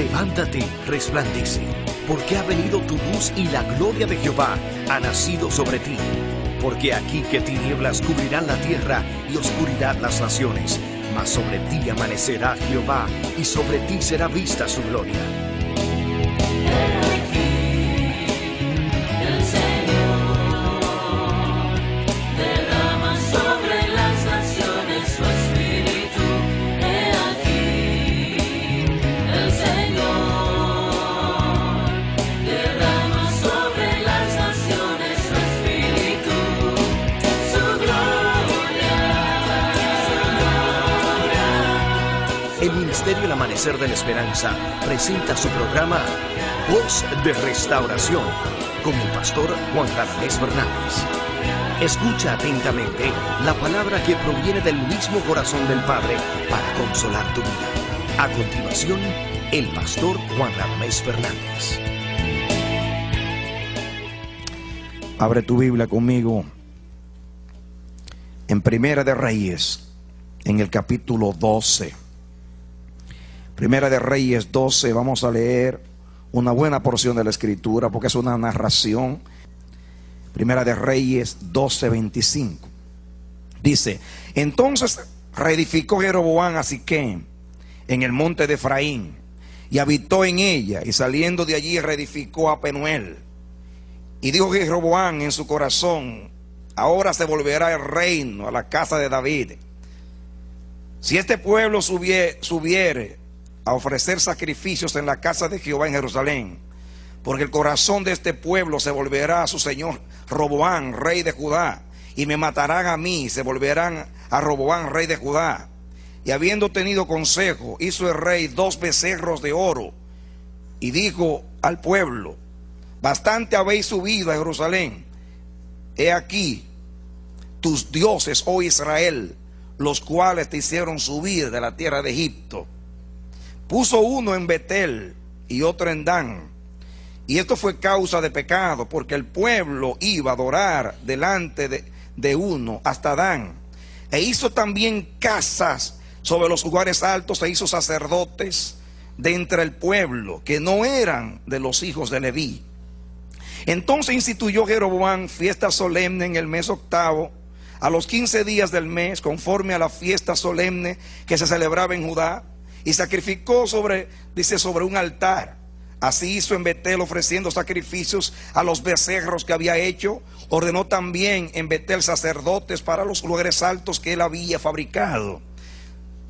Levántate, resplandece, porque ha venido tu luz y la gloria de Jehová ha nacido sobre ti. Porque aquí que tinieblas cubrirán la tierra y oscuridad las naciones, mas sobre ti amanecerá Jehová y sobre ti será vista su gloria. El Ministerio El Amanecer de la Esperanza presenta su programa Voz de Restauración con el pastor Juan Radamés Fernández. Escucha atentamente la palabra que proviene del mismo corazón del Padre para consolar tu vida. A continuación, el pastor Juan Radamés Fernández. Abre tu Biblia conmigo en Primera de Reyes, en el capítulo 12. Primera de Reyes 12, vamos a leer una buena porción de la Escritura porque es una narración. Primera de Reyes 12, 25. Dice: entonces reedificó Jeroboam a Siquem en el monte de Efraín y habitó en ella, y saliendo de allí reedificó a Penuel. Y dijo Jeroboam en su corazón: ahora se volverá el reino a la casa de David, si este pueblo subiere a ofrecer sacrificios en la casa de Jehová en Jerusalén, porque el corazón de este pueblo se volverá a su señor Roboam, rey de Judá, y me matarán a mí, y se volverán a Roboam, rey de Judá. Y habiendo tenido consejo, hizo el rey 2 becerros de oro, y dijo al pueblo: bastante habéis subido a Jerusalén, he aquí tus dioses, oh Israel, los cuales te hicieron subir de la tierra de Egipto. Puso uno en Betel y otro en Dan, y esto fue causa de pecado, porque el pueblo iba a adorar delante de uno hasta Dan. E hizo también casas sobre los lugares altos, e hizo sacerdotes de entre el pueblo, que no eran de los hijos de Leví. Entonces instituyó Jeroboam fiesta solemne en el mes octavo, a los 15 días del mes, conforme a la fiesta solemne que se celebraba en Judá. Y sacrificó sobre un altar. Así hizo en Betel, ofreciendo sacrificios a los becerros que había hecho. Ordenó también en Betel sacerdotes para los lugares altos que él había fabricado.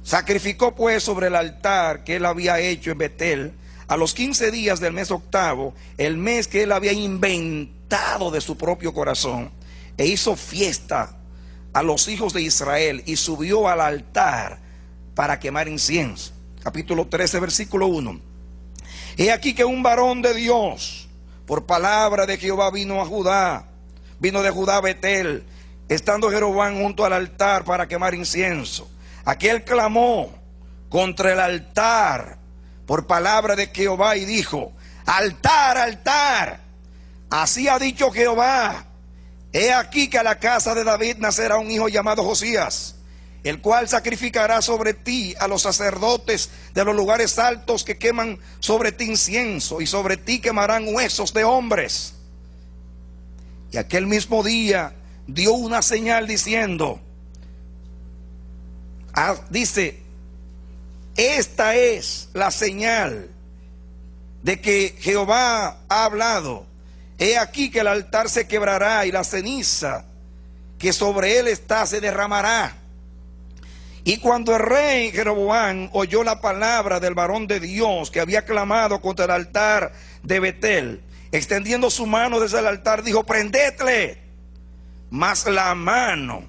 Sacrificó pues sobre el altar que él había hecho en Betel, a los 15 días del mes octavo, el mes que él había inventado de su propio corazón, e hizo fiesta a los hijos de Israel, y subió al altar para quemar incienso. Capítulo 13, versículo 1. He aquí que un varón de Dios, por palabra de Jehová, vino de Judá a Betel, estando Jeroboam junto al altar para quemar incienso. Aquel clamó contra el altar por palabra de Jehová y dijo: altar, altar, así ha dicho Jehová, he aquí que a la casa de David nacerá un hijo llamado Josías, el cual sacrificará sobre ti a los sacerdotes de los lugares altos que queman sobre ti incienso, y sobre ti quemarán huesos de hombres. Y aquel mismo día dio una señal diciendo, dice: esta es la señal de que Jehová ha hablado. He aquí que el altar se quebrará y la ceniza que sobre él está se derramará. Y cuando el rey Jeroboam oyó la palabra del varón de Dios que había clamado contra el altar de Betel, extendiendo su mano desde el altar, dijo: prendedle. Mas la mano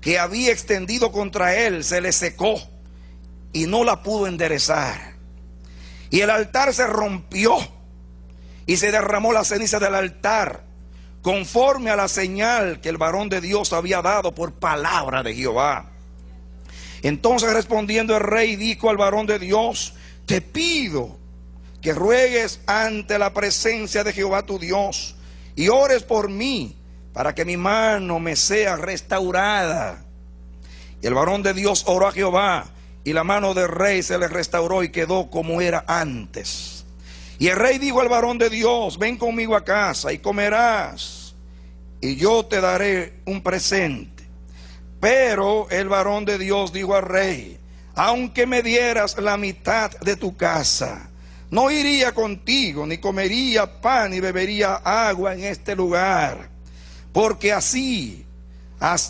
que había extendido contra él se le secó y no la pudo enderezar. Y el altar se rompió y se derramó la ceniza del altar, conforme a la señal que el varón de Dios había dado por palabra de Jehová. Entonces respondiendo el rey dijo al varón de Dios: te pido que ruegues ante la presencia de Jehová tu Dios y ores por mí para que mi mano me sea restaurada. Y el varón de Dios oró a Jehová, y la mano del rey se le restauró y quedó como era antes. Y el rey dijo al varón de Dios: ven conmigo a casa y comerás, y yo te daré un presente. Pero el varón de Dios dijo al rey: aunque me dieras la mitad de tu casa, no iría contigo, ni comería pan, ni bebería agua en este lugar. Porque así,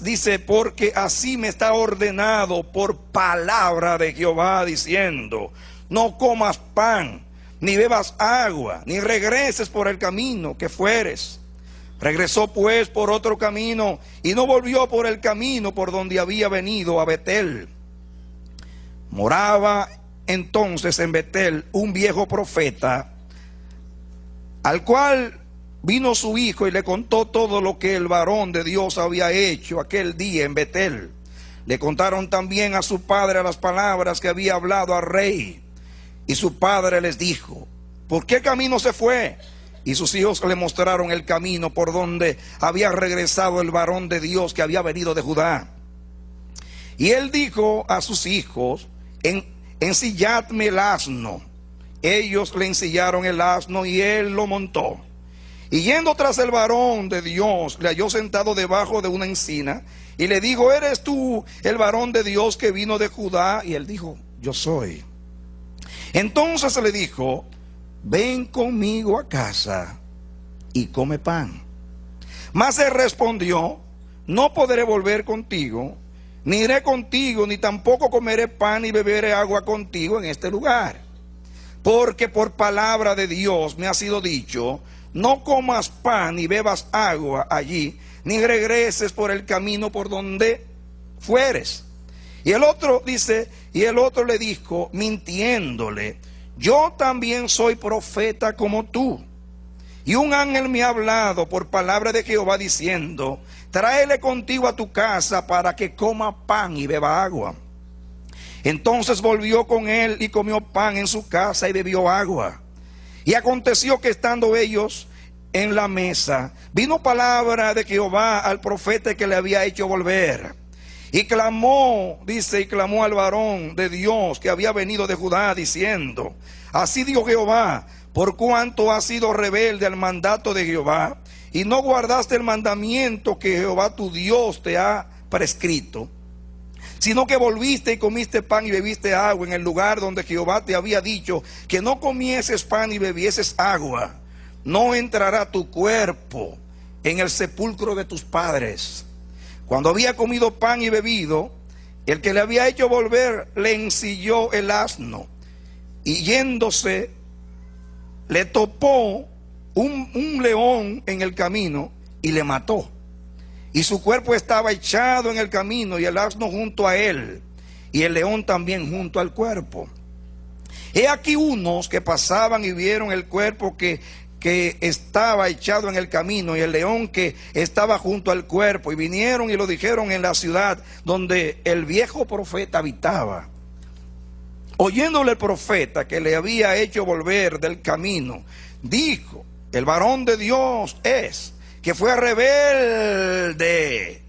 dice, porque así me está ordenado por palabra de Jehová, diciendo: no comas pan, ni bebas agua, ni regreses por el camino que fueres. Regresó pues por otro camino, y no volvió por el camino por donde había venido a Betel. Moraba entonces en Betel un viejo profeta, al cual vino su hijo y le contó todo lo que el varón de Dios había hecho aquel día en Betel. Le contaron también a su padre las palabras que había hablado al rey. Y su padre les dijo: ¿por qué camino se fue? Y sus hijos le mostraron el camino por donde había regresado el varón de Dios que había venido de Judá. Y él dijo a sus hijos: ensilladme el asno. Ellos le ensillaron el asno y él lo montó. Y yendo tras el varón de Dios, le halló sentado debajo de una encina y le dijo: ¿eres tú el varón de Dios que vino de Judá? Y él dijo: yo soy. Entonces le dijo: ven conmigo a casa y come pan. Mas él respondió: no podré volver contigo, ni iré contigo, ni tampoco comeré pan ni beberé agua contigo en este lugar. Porque por palabra de Dios me ha sido dicho: no comas pan ni bebas agua allí, ni regreses por el camino por donde fueres. Y el otro dice, y el otro le dijo, mintiéndole: yo también soy profeta como tú. Y un ángel me ha hablado por palabra de Jehová diciendo: tráele contigo a tu casa para que coma pan y beba agua. Entonces volvió con él y comió pan en su casa y bebió agua. Y aconteció que estando ellos en la mesa, vino palabra de Jehová al profeta que le había hecho volver. Y clamó, dice, y clamó al varón de Dios que había venido de Judá, diciendo: así dijo Jehová, por cuanto has sido rebelde al mandato de Jehová, y no guardaste el mandamiento que Jehová tu Dios te ha prescrito, sino que volviste y comiste pan y bebiste agua en el lugar donde Jehová te había dicho que no comieses pan y bebieses agua, no entrará tu cuerpo en el sepulcro de tus padres. Cuando había comido pan y bebido, el que le había hecho volver le ensilló el asno, y yéndose le topó un león en el camino y le mató. Y su cuerpo estaba echado en el camino, y el asno junto a él, y el león también junto al cuerpo. He aquí unos que pasaban y vieron el cuerpo que estaba echado en el camino, y el león que estaba junto al cuerpo, y vinieron y lo dijeron en la ciudad donde el viejo profeta habitaba. Oyéndole el profeta que le había hecho volver del camino, dijo: el varón de Dios es que fue rebelde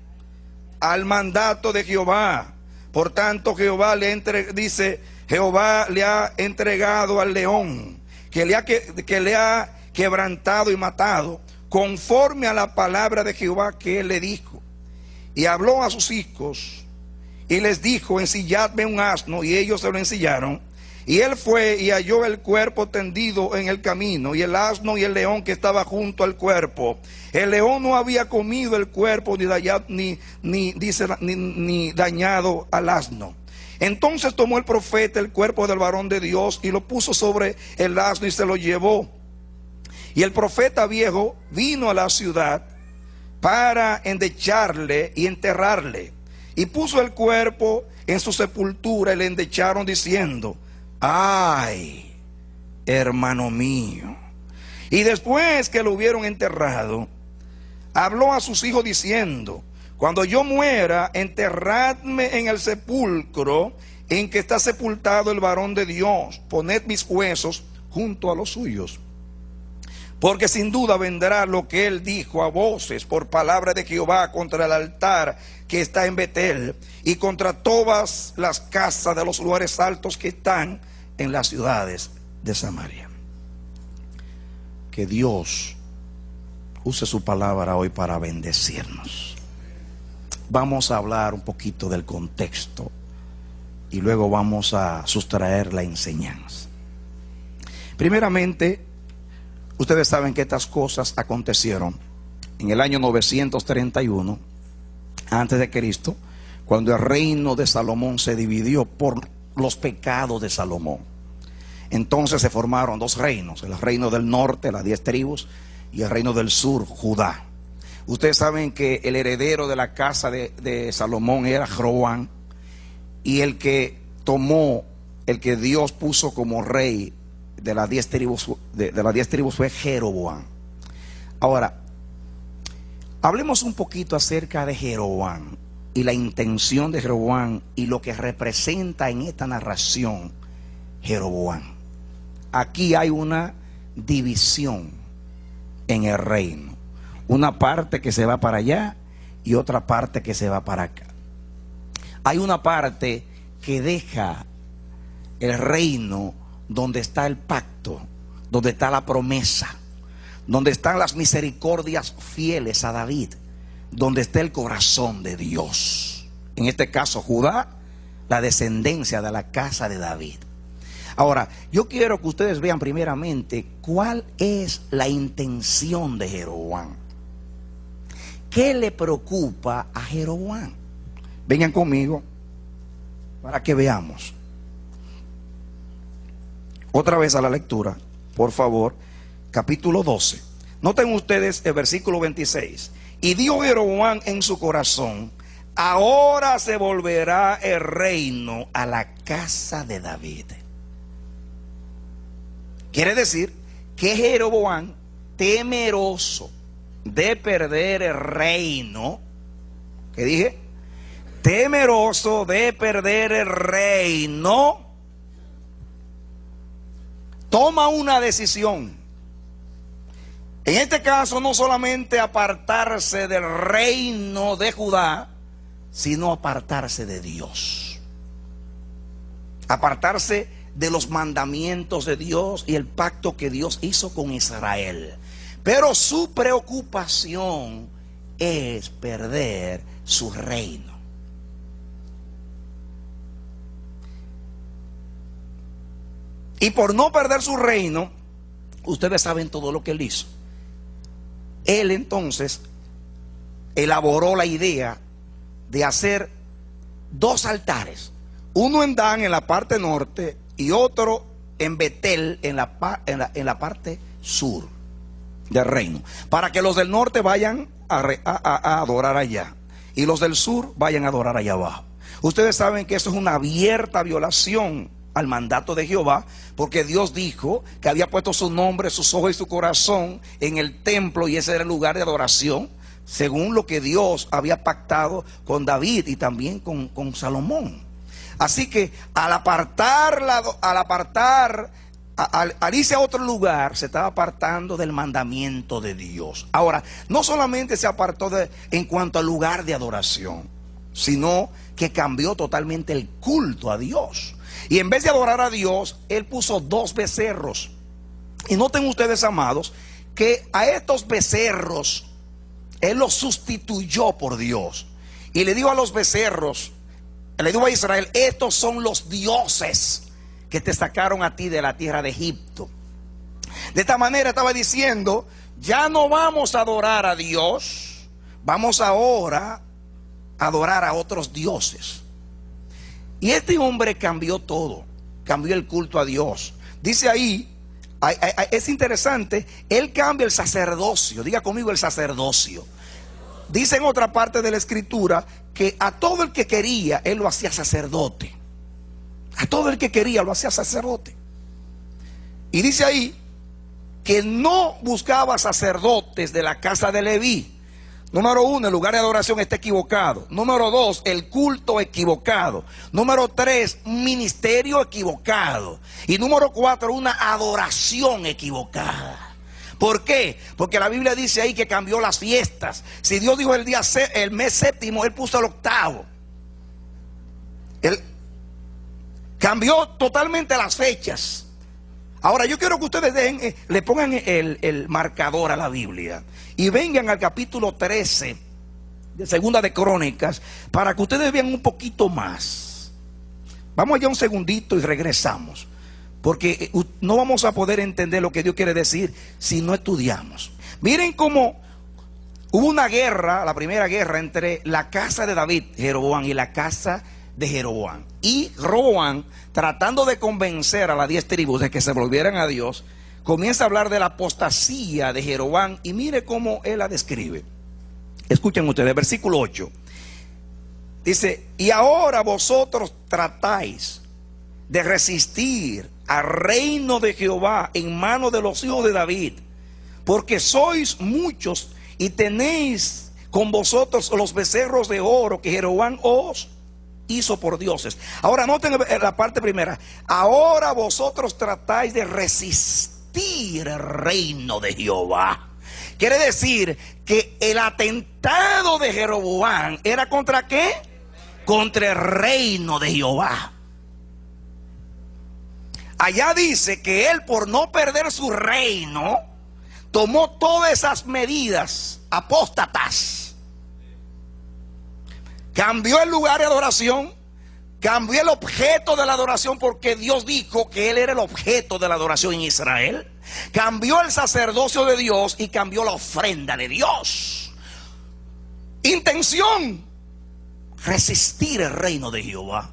al mandato de Jehová. Por tanto Jehová Jehová le ha entregado al león, que le ha quebrantado y matado, conforme a la palabra de Jehová que él le dijo. Y habló a sus hijos y les dijo: ensilladme un asno, y ellos se lo ensillaron. Y él fue y halló el cuerpo tendido en el camino, y el asno y el león que estaba junto al cuerpo. El león no había comido el cuerpo ni dañado al asno. Entonces tomó el profeta el cuerpo del varón de Dios y lo puso sobre el asno y se lo llevó. Y el profeta viejo vino a la ciudad para endecharle y enterrarle. Y puso el cuerpo en su sepultura y le endecharon diciendo: ay, hermano mío. Y después que lo hubieron enterrado, habló a sus hijos diciendo: cuando yo muera, enterradme en el sepulcro en que está sepultado el varón de Dios, poned mis huesos junto a los suyos. Porque sin duda vendrá lo que él dijo a voces por palabra de Jehová contra el altar que está en Betel y contra todas las casas de los lugares altos que están en las ciudades de Samaria. Que Dios use su palabra hoy para bendecirnos. Vamos a hablar un poquito del contexto y luego vamos a sustraer la enseñanza. Primeramente, ustedes saben que estas cosas acontecieron en el año 931 antes de Cristo, cuando el reino de Salomón se dividió por los pecados de Salomón. Entonces se formaron dos reinos: el reino del norte, las 10 tribus, y el reino del sur, Judá. Ustedes saben que el heredero de la casa de Salomón era Jeroboam, y el que Dios puso como rey de las 10 tribus fue Jeroboam. Ahora, hablemos un poquito acerca de Jeroboam y la intención de Jeroboam y lo que representa en esta narración Jeroboam. Aquí hay una división en el reino, una parte que se va para allá y otra parte que se va para acá. Hay una parte que deja el reino donde está el pacto, donde está la promesa, donde están las misericordias fieles a David, donde está el corazón de Dios. En este caso Judá, la descendencia de la casa de David. Ahora, yo quiero que ustedes vean primeramente cuál es la intención de Jeroboam. ¿Qué le preocupa a Jeroboam? Vengan conmigo para que veamos. Otra vez a la lectura, por favor, capítulo 12. Noten ustedes el versículo 26. Y dijo Jeroboam en su corazón: ahora se volverá el reino a la casa de David. Quiere decir que Jeroboam, temeroso de perder el reino, ¿qué dije? Temeroso de perder el reino, toma una decisión. En este caso, no solamente apartarse del reino de Judá, sino apartarse de Dios. Apartarse de los mandamientos de Dios y el pacto que Dios hizo con Israel. Pero su preocupación es perder su reino. Y por no perder su reino, ustedes saben todo lo que él hizo. Él entonces elaboró la idea de hacer dos altares. Uno en Dan, en la parte norte, y otro en Betel, en la parte sur del reino. Para que los del norte vayan a adorar allá y los del sur vayan a adorar allá abajo. Ustedes saben que eso es una abierta violación al mandato de Jehová, porque Dios dijo que había puesto su nombre, sus ojos y su corazón en el templo, y ese era el lugar de adoración, según lo que Dios había pactado con David y también con Salomón. Así que al irse a otro lugar, se estaba apartando del mandamiento de Dios. Ahora, no solamente se apartó en cuanto al lugar de adoración, sino que cambió totalmente el culto a Dios. Y en vez de adorar a Dios, él puso dos becerros. Y noten ustedes, amados, que a estos becerros él los sustituyó por Dios. Y le dijo a los becerros, le dijo a Israel: estos son los dioses que te sacaron a ti de la tierra de Egipto. De esta manera estaba diciendo: ya no vamos a adorar a Dios, vamos ahora a adorar a otros dioses. Y este hombre cambió todo, cambió el culto a Dios. Dice ahí, es interesante, él cambia el sacerdocio. Diga conmigo: el sacerdocio. Dice en otra parte de la escritura que a todo el que quería, él lo hacía sacerdote. A todo el que quería lo hacía sacerdote. Y dice ahí que no buscaba sacerdotes de la casa de Leví. Número 1, el lugar de adoración está equivocado. Número 2, el culto equivocado. Número 3, ministerio equivocado. Y número 4, una adoración equivocada. ¿Por qué? Porque la Biblia dice ahí que cambió las fiestas. Si Dios dijo el mes séptimo, Él puso el octavo. Él cambió totalmente las fechas. Ahora yo quiero que ustedes le pongan el marcador a la Biblia y vengan al capítulo 13 de Segunda de Crónicas para que ustedes vean un poquito más. Vamos allá un segundito y regresamos, porque no vamos a poder entender lo que Dios quiere decir si no estudiamos. Miren cómo hubo una guerra, la primera guerra entre la casa de David, Jeroboam, y la casa de Jeroboam. Y Roboam, tratando de convencer a las 10 tribus de que se volvieran a Dios, comienza a hablar de la apostasía de Jeroboam, y mire cómo él la describe. Escuchen ustedes, versículo 8. Dice: y ahora vosotros tratáis de resistir al reino de Jehová en manos de los hijos de David, porque sois muchos y tenéis con vosotros los becerros de oro que Jeroboam os hizo por dioses. Ahora noten la parte primera. Ahora vosotros tratáis de resistir el reino de Jehová. Quiere decir que el atentado de Jeroboam era ¿contra qué? Contra el reino de Jehová. Allá dice que él, por no perder su reino, tomó todas esas medidas apóstatas. Cambió el lugar de adoración, cambió el objeto de la adoración, porque Dios dijo que él era el objeto de la adoración en Israel. Cambió el sacerdocio de Dios y cambió la ofrenda de Dios. Intención: resistir el reino de Jehová.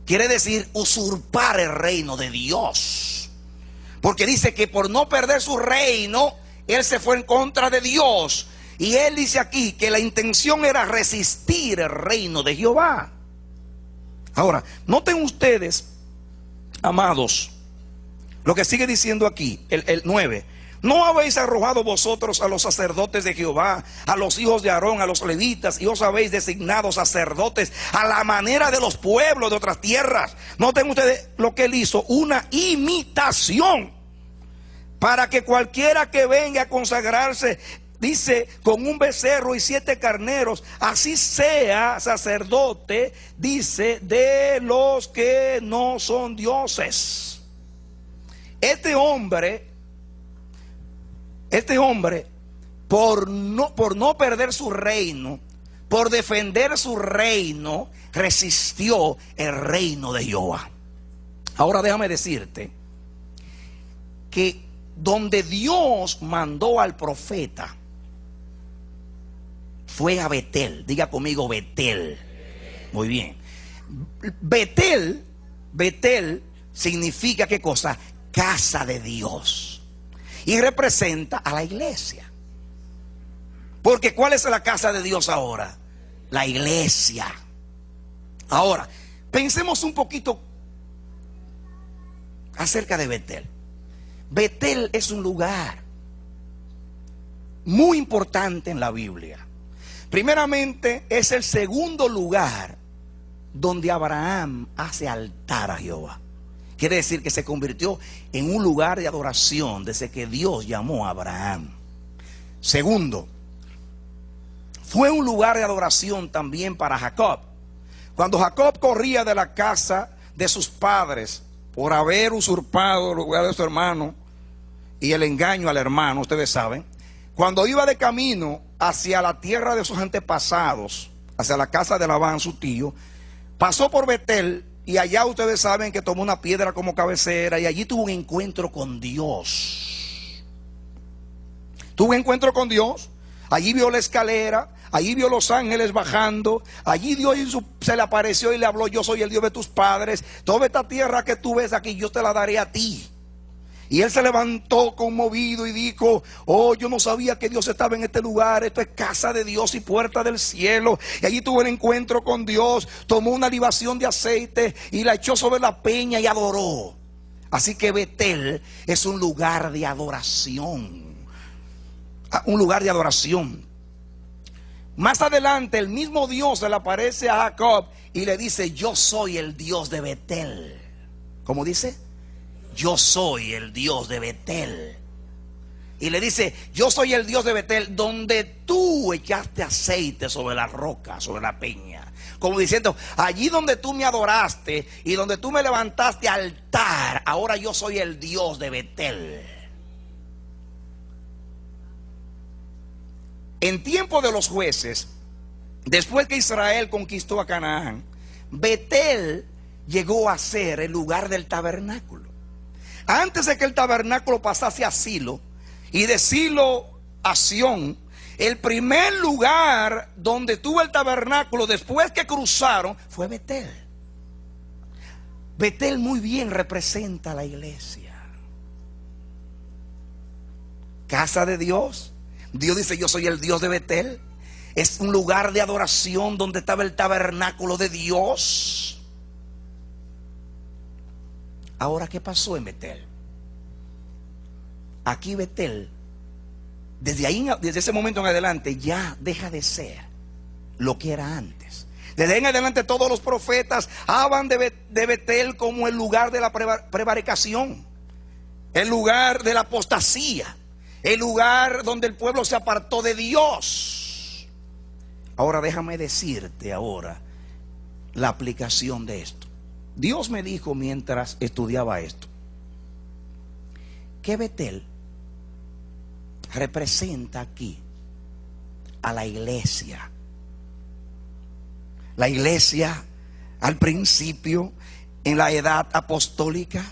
Quiere decir usurpar el reino de Dios, porque dice que por no perder su reino, él se fue en contra de Dios. Y él dice aquí que la intención era resistir el reino de Jehová. Ahora, noten ustedes, amados, lo que sigue diciendo aquí, el 9. ¿No habéis arrojado vosotros a los sacerdotes de Jehová, a los hijos de Aarón, a los levitas, y os habéis designado sacerdotes a la manera de los pueblos de otras tierras? Noten ustedes lo que él hizo: una imitación, para que cualquiera que venga a consagrarse, dice, con un becerro y 7 carneros, así sea sacerdote, dice, de los que no son dioses. Este hombre, por no perder su reino, por defender su reino, resistió el reino de Jehová. Ahora déjame decirte que donde Dios mandó al profeta fue a Betel. Diga conmigo, Betel. Muy bien. Betel significa ¿qué cosa? Casa de Dios. Y representa a la iglesia. Porque ¿cuál es la casa de Dios ahora? La iglesia. Ahora, pensemos un poquito acerca de Betel. Betel es un lugar muy importante en la Biblia. Primeramente, es el segundo lugar donde Abraham hace altar a Jehová. Quiere decir que se convirtió en un lugar de adoración desde que Dios llamó a Abraham. Segundo, fue un lugar de adoración también para Jacob. Cuando Jacob corría de la casa de sus padres por haber usurpado el lugar de su hermano y el engaño al hermano, ustedes saben, cuando iba de camino hacia la tierra de sus antepasados, hacia la casa de Labán, su tío, pasó por Betel, y allá ustedes saben que tomó una piedra como cabecera, y allí tuvo un encuentro con Dios. Tuvo un encuentro con Dios. Allí vio la escalera, allí vio los ángeles bajando, allí Dios se le apareció y le habló: yo soy el Dios de tus padres, toda esta tierra que tú ves aquí yo te la daré a ti. Y él se levantó conmovido y dijo: oh, yo no sabía que Dios estaba en este lugar. Esto es casa de Dios y puerta del cielo. Y allí tuvo un encuentro con Dios. Tomó una libación de aceite y la echó sobre la peña y adoró. Así que Betel es un lugar de adoración. Un lugar de adoración. Más adelante el mismo Dios se le aparece a Jacob y le dice: yo soy el Dios de Betel. ¿Cómo dice? Yo soy el Dios de Betel. y le dice: yo soy el Dios de Betel, donde tú echaste aceite sobre la roca, sobre la peña. Como diciendo: allí donde tú me adoraste y donde tú me levantaste altar, ahora yo soy el Dios de Betel. En tiempo de los jueces, después que Israel conquistó a Canaán, Betel llegó a ser el lugar del tabernáculo. Antes de que el tabernáculo pasase a Silo, y de Silo a Sión, el primer lugar donde tuvo el tabernáculo después que cruzaron fue Betel. Betel muy bien representa a la iglesia. Casa de Dios. Dios dice: yo soy el Dios de Betel. Es un lugar de adoración donde estaba el tabernáculo de Dios. Ahora, ¿qué pasó en Betel? Aquí Betel, desde ese momento en adelante, ya deja de ser lo que era antes. Desde ahí en adelante todos los profetas hablan de Betel como el lugar de la prevaricación, el lugar de la apostasía, el lugar donde el pueblo se apartó de Dios. Ahora déjame decirte ahora la aplicación de esto. Dios me dijo mientras estudiaba esto que Betel representa aquí a la iglesia. La iglesia al principio, en la edad apostólica,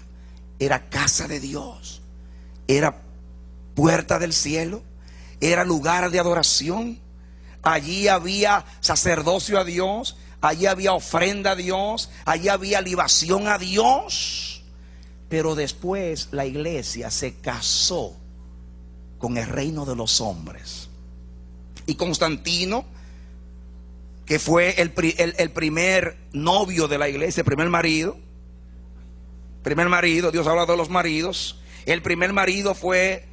era casa de Dios, era puerta del cielo, era lugar de adoración. Allí había sacerdocio a Dios, allí había ofrenda a Dios, allí había libación a Dios. Pero después la iglesia se casó con el reino de los hombres. Y Constantino, que fue el primer novio de la iglesia, el primer marido, Dios habla de los maridos. El primer marido fue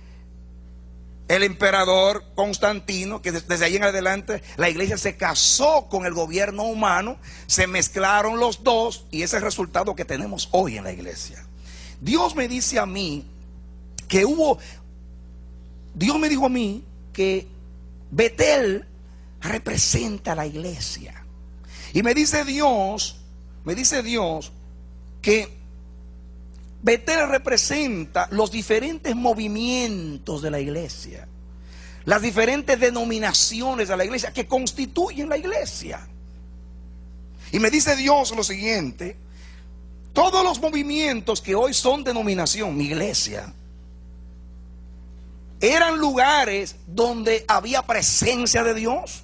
el emperador Constantino, que desde ahí en adelante la iglesia se casó con el gobierno humano, se mezclaron los dos y ese es el resultado que tenemos hoy en la iglesia. Dios me dice a mí que Dios me dijo a mí que Betel representa a la iglesia. Y me dice Dios que Betel representa los diferentes movimientos de la iglesia, las diferentes denominaciones de la iglesia que constituyen la iglesia. Y me dice Dios lo siguiente: todos los movimientos que hoy son denominación, mi iglesia, eran lugares donde había presencia de Dios,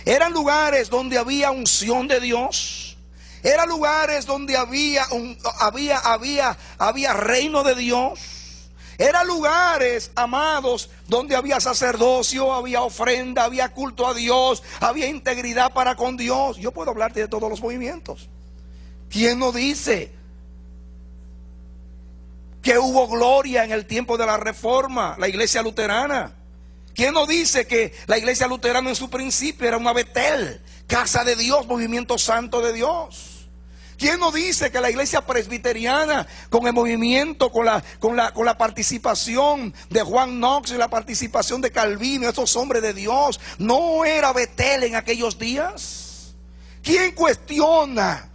eran lugares donde había unción de Dios, eran lugares donde había reino de Dios, eran lugares, amados, donde había sacerdocio, había ofrenda, había culto a Dios, había integridad para con Dios. Yo puedo hablarte de todos los movimientos. ¿Quién no dice que hubo gloria en el tiempo de la Reforma, la iglesia luterana? ¿Quién no dice que la iglesia luterana en su principio era una Betel, casa de Dios, movimiento santo de Dios? ¿Quién no dice que la iglesia presbiteriana, con el movimiento, con la participación de Juan Knox y la participación de Calvino, esos hombres de Dios, no era Betel en aquellos días? ¿Quién cuestiona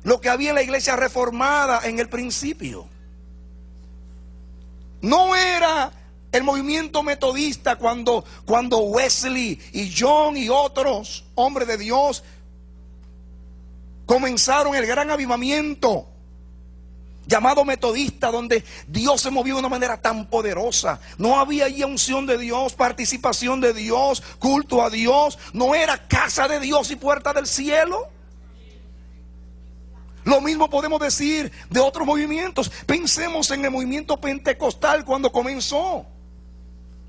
lo que había en la iglesia reformada en el principio? No era el movimiento metodista cuando Wesley y John y otros hombres de Dios comenzaron el gran avivamiento llamado metodista, donde Dios se movió de una manera tan poderosa. No había allí unción de Dios, participación de Dios, culto a Dios. No era casa de Dios y puerta del cielo. Lo mismo podemos decir de otros movimientos. Pensemos en el movimiento pentecostal cuando comenzó.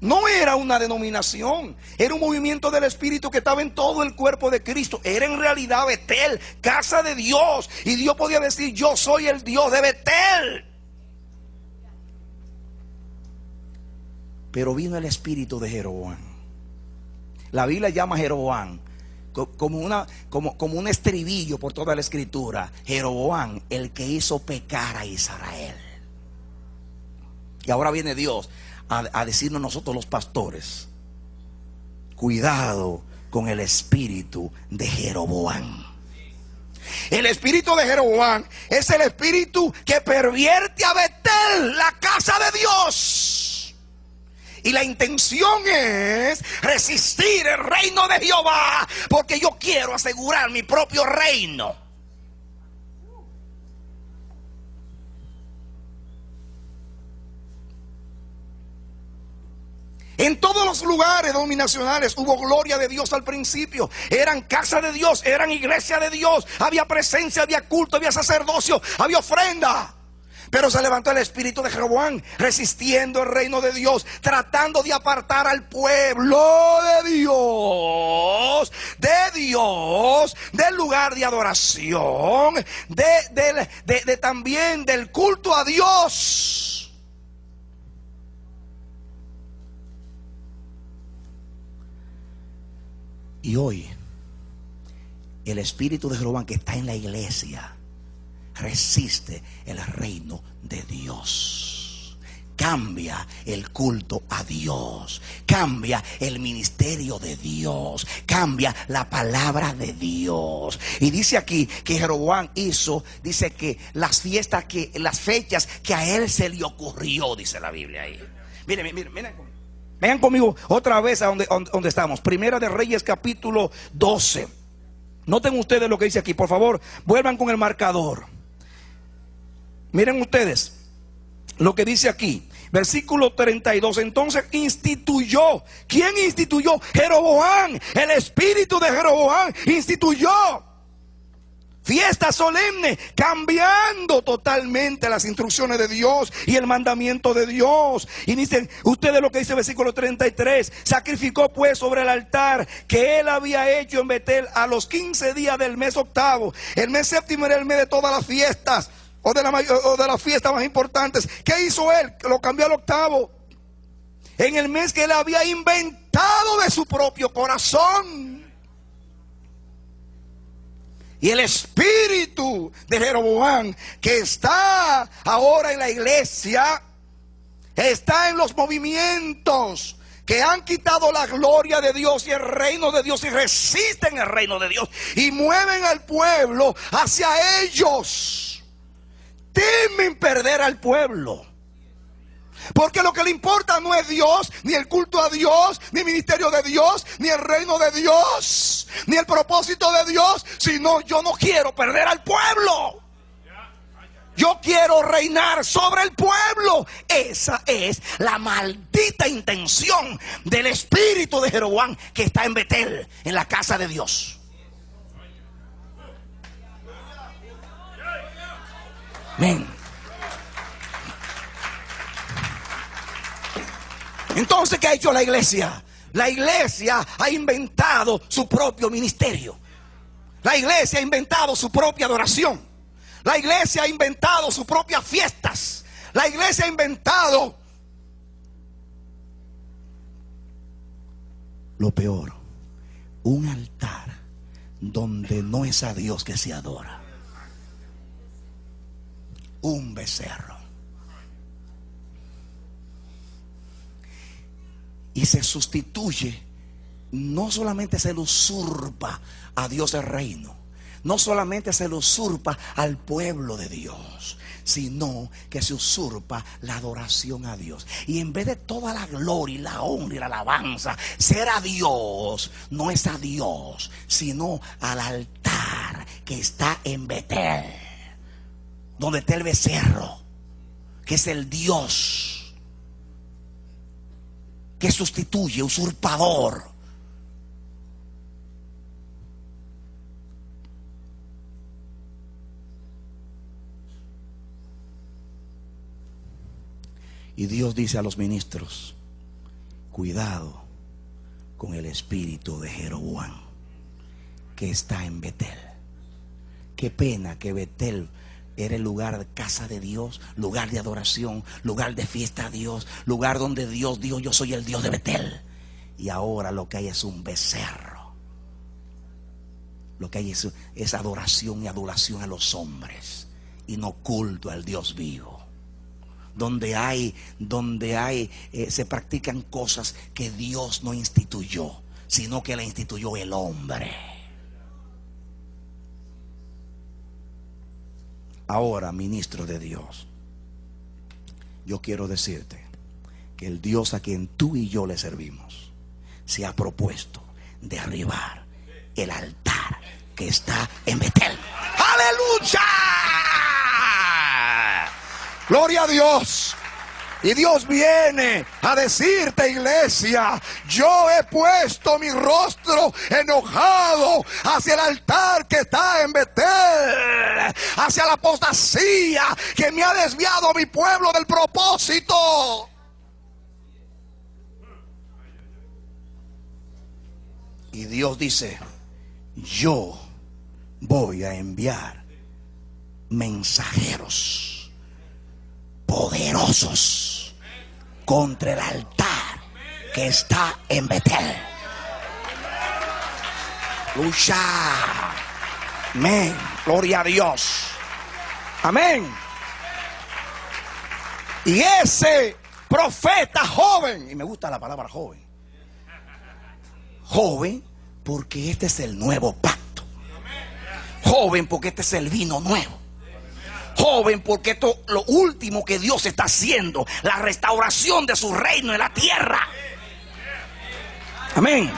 No era una denominación, era un movimiento del Espíritu que estaba en todo el cuerpo de Cristo. Era en realidad Betel, casa de Dios. Y Dios podía decir: yo soy el Dios de Betel. Pero vino el espíritu de Jeroboam. La Biblia llama a Jeroboam como un estribillo por toda la escritura: Jeroboam, el que hizo pecar a Israel. Y ahora viene Dios a decirnos nosotros los pastores: cuidado con el espíritu de Jeroboam. El espíritu de Jeroboam es el espíritu que pervierte a Betel, la casa de Dios. Y la intención es resistir el reino de Jehová, porque yo quiero asegurar mi propio reino. En todos los lugares dominacionales hubo gloria de Dios al principio. Eran casa de Dios, eran iglesia de Dios. Había presencia, había culto, había sacerdocio, había ofrenda. Pero se levantó el espíritu de Jeroboam, resistiendo el reino de Dios, tratando de apartar al pueblo de Dios, del lugar de adoración, también del culto a Dios. Y hoy el espíritu de Jeroboam que está en la iglesia resiste el reino de Dios. Cambia el culto a Dios, cambia el ministerio de Dios, cambia la palabra de Dios. Y dice aquí que Jeroboam hizo, dice que las fechas que a él se le ocurrió, dice la Biblia ahí. Miren. Vean conmigo otra vez a donde estamos. Primera de Reyes capítulo 12. Noten ustedes lo que dice aquí. Por favor, vuelvan con el marcador. Miren ustedes lo que dice aquí. Versículo 32. Entonces instituyó. ¿Quién instituyó? Jeroboam. El espíritu de Jeroboam instituyó fiesta solemne, cambiando totalmente las instrucciones de Dios y el mandamiento de Dios. Y dicen ustedes lo que dice el versículo 33. Sacrificó pues sobre el altar que él había hecho en Betel a los 15 días del mes octavo. El mes séptimo era el mes de todas las fiestas, o de las fiestas más importantes. ¿Qué hizo él? Lo cambió al octavo, en el mes que él había inventado de su propio corazón. Y el espíritu de Jeroboam que está ahora en la iglesia, está en los movimientos que han quitado la gloria de Dios y el reino de Dios y resisten el reino de Dios y mueven al pueblo hacia ellos. Temen perder al pueblo, porque lo que le importa no es Dios, ni el culto a Dios, ni el ministerio de Dios, ni el reino de Dios, ni el propósito de Dios, sino yo no quiero perder al pueblo. Yo quiero reinar sobre el pueblo. Esa es la maldita intención del espíritu de Jeroboam que está en Betel, en la casa de Dios. Amén. Entonces, ¿qué ha hecho la iglesia? La iglesia ha inventado su propio ministerio. La iglesia ha inventado su propia adoración. La iglesia ha inventado sus propias fiestas. La iglesia ha inventado lo peor, un altar donde no es a Dios que se adora, un becerro. Y se sustituye, no solamente se le usurpa a Dios el reino, no solamente se le usurpa al pueblo de Dios, sino que se usurpa la adoración a Dios. Y en vez de toda la gloria y la honra y la alabanza ser a Dios, no es a Dios, sino al altar que está en Betel, donde está el becerro, que es el Dios que sustituye, usurpador. Y Dios dice a los ministros: cuidado con el espíritu de Jeroboam que está en Betel. Qué pena que Betel era el lugar de casa de Dios, lugar de adoración, lugar de fiesta a Dios, lugar donde Dios dijo: yo soy el Dios de Betel. Y ahora lo que hay es un becerro. Lo que hay es adoración y adulación a los hombres, y no culto al Dios vivo. se practican cosas que Dios no instituyó, sino que la instituyó el hombre. Ahora, ministro de Dios, yo quiero decirte que el Dios a quien tú y yo le servimos se ha propuesto derribar el altar que está en Betel. ¡Aleluya! ¡Gloria a Dios! Y Dios viene a decirte, iglesia, yo he puesto mi rostro enojado hacia el altar que está en Betel, hacia la apostasía que me ha desviado mi pueblo del propósito. Y Dios dice, yo voy a enviar mensajeros poderosos contra el altar que está en Betel. Lucha. Amén. Gloria a Dios. Amén. Y ese profeta joven, y me gusta la palabra joven, joven porque este es el nuevo pacto, joven porque este es el vino nuevo, joven porque esto es lo último que Dios está haciendo, la restauración de su reino en la tierra. Amén.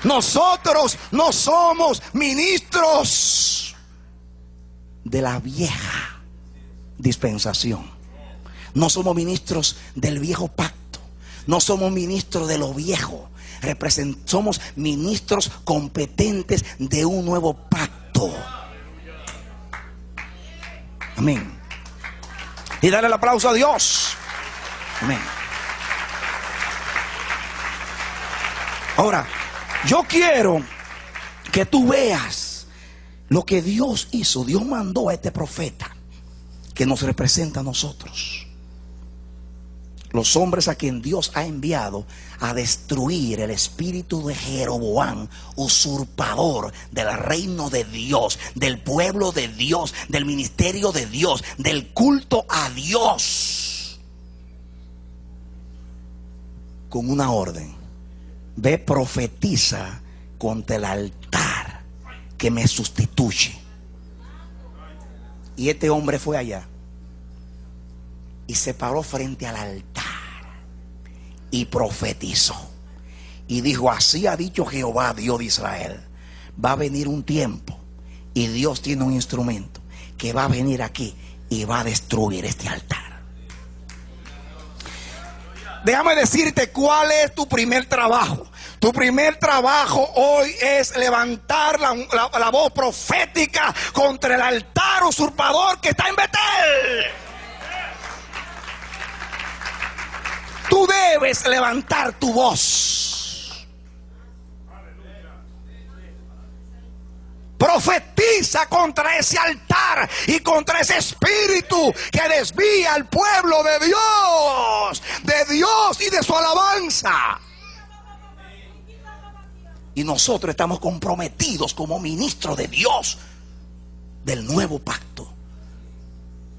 Nosotros no somos ministros de la vieja dispensación, no somos ministros del viejo pacto, no somos ministros de lo viejo, somos ministros competentes de un nuevo pacto. Amén. Y dale el aplauso a Dios. Amén. Ahora, yo quiero que tú veas lo que Dios hizo. Dios mandó a este profeta que nos representa a nosotros, los hombres a quien Dios ha enviado a destruir el espíritu de Jeroboam, usurpador del reino de Dios, del pueblo de Dios, del ministerio de Dios, del culto a Dios, con una orden: ve, profetiza contra el altar que me sustituye. Y este hombre fue allá y se paró frente al altar y profetizó y dijo: así ha dicho Jehová, Dios de Israel, va a venir un tiempo y Dios tiene un instrumento que va a venir aquí y va a destruir este altar. Déjame decirte cuál es tu primer trabajo. Tu primer trabajo hoy es levantar la voz profética contra el altar usurpador que está en Betel. Tú debes levantar tu voz. Profetiza contra ese altar y contra ese espíritu que desvía al pueblo de Dios y de su alabanza. Y nosotros estamos comprometidos como ministros de Dios, del nuevo pacto,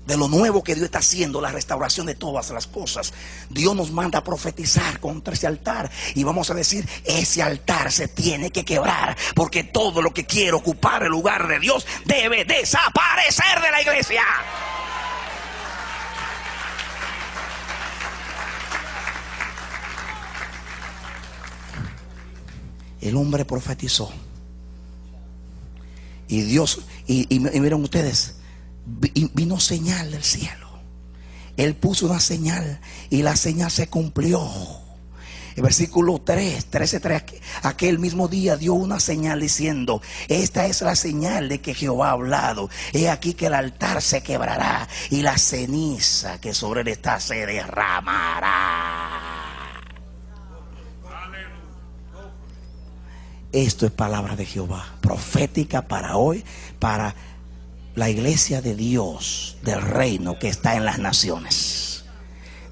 de lo nuevo que Dios está haciendo, la restauración de todas las cosas. Dios nos manda a profetizar contra ese altar y vamos a decir: ese altar se tiene que quebrar, porque todo lo que quiere ocupar el lugar de Dios debe desaparecer de la iglesia. El hombre profetizó y Dios, y miren ustedes, vino señal del cielo. Él puso una señal y la señal se cumplió. El versículo 13:3, aquel mismo día dio una señal diciendo: esta es la señal de que Jehová ha hablado. He aquí que el altar se quebrará y la ceniza que sobre él está se derramará. Esto es palabra de Jehová, profética para hoy, para la iglesia de Dios, del reino que está en las naciones.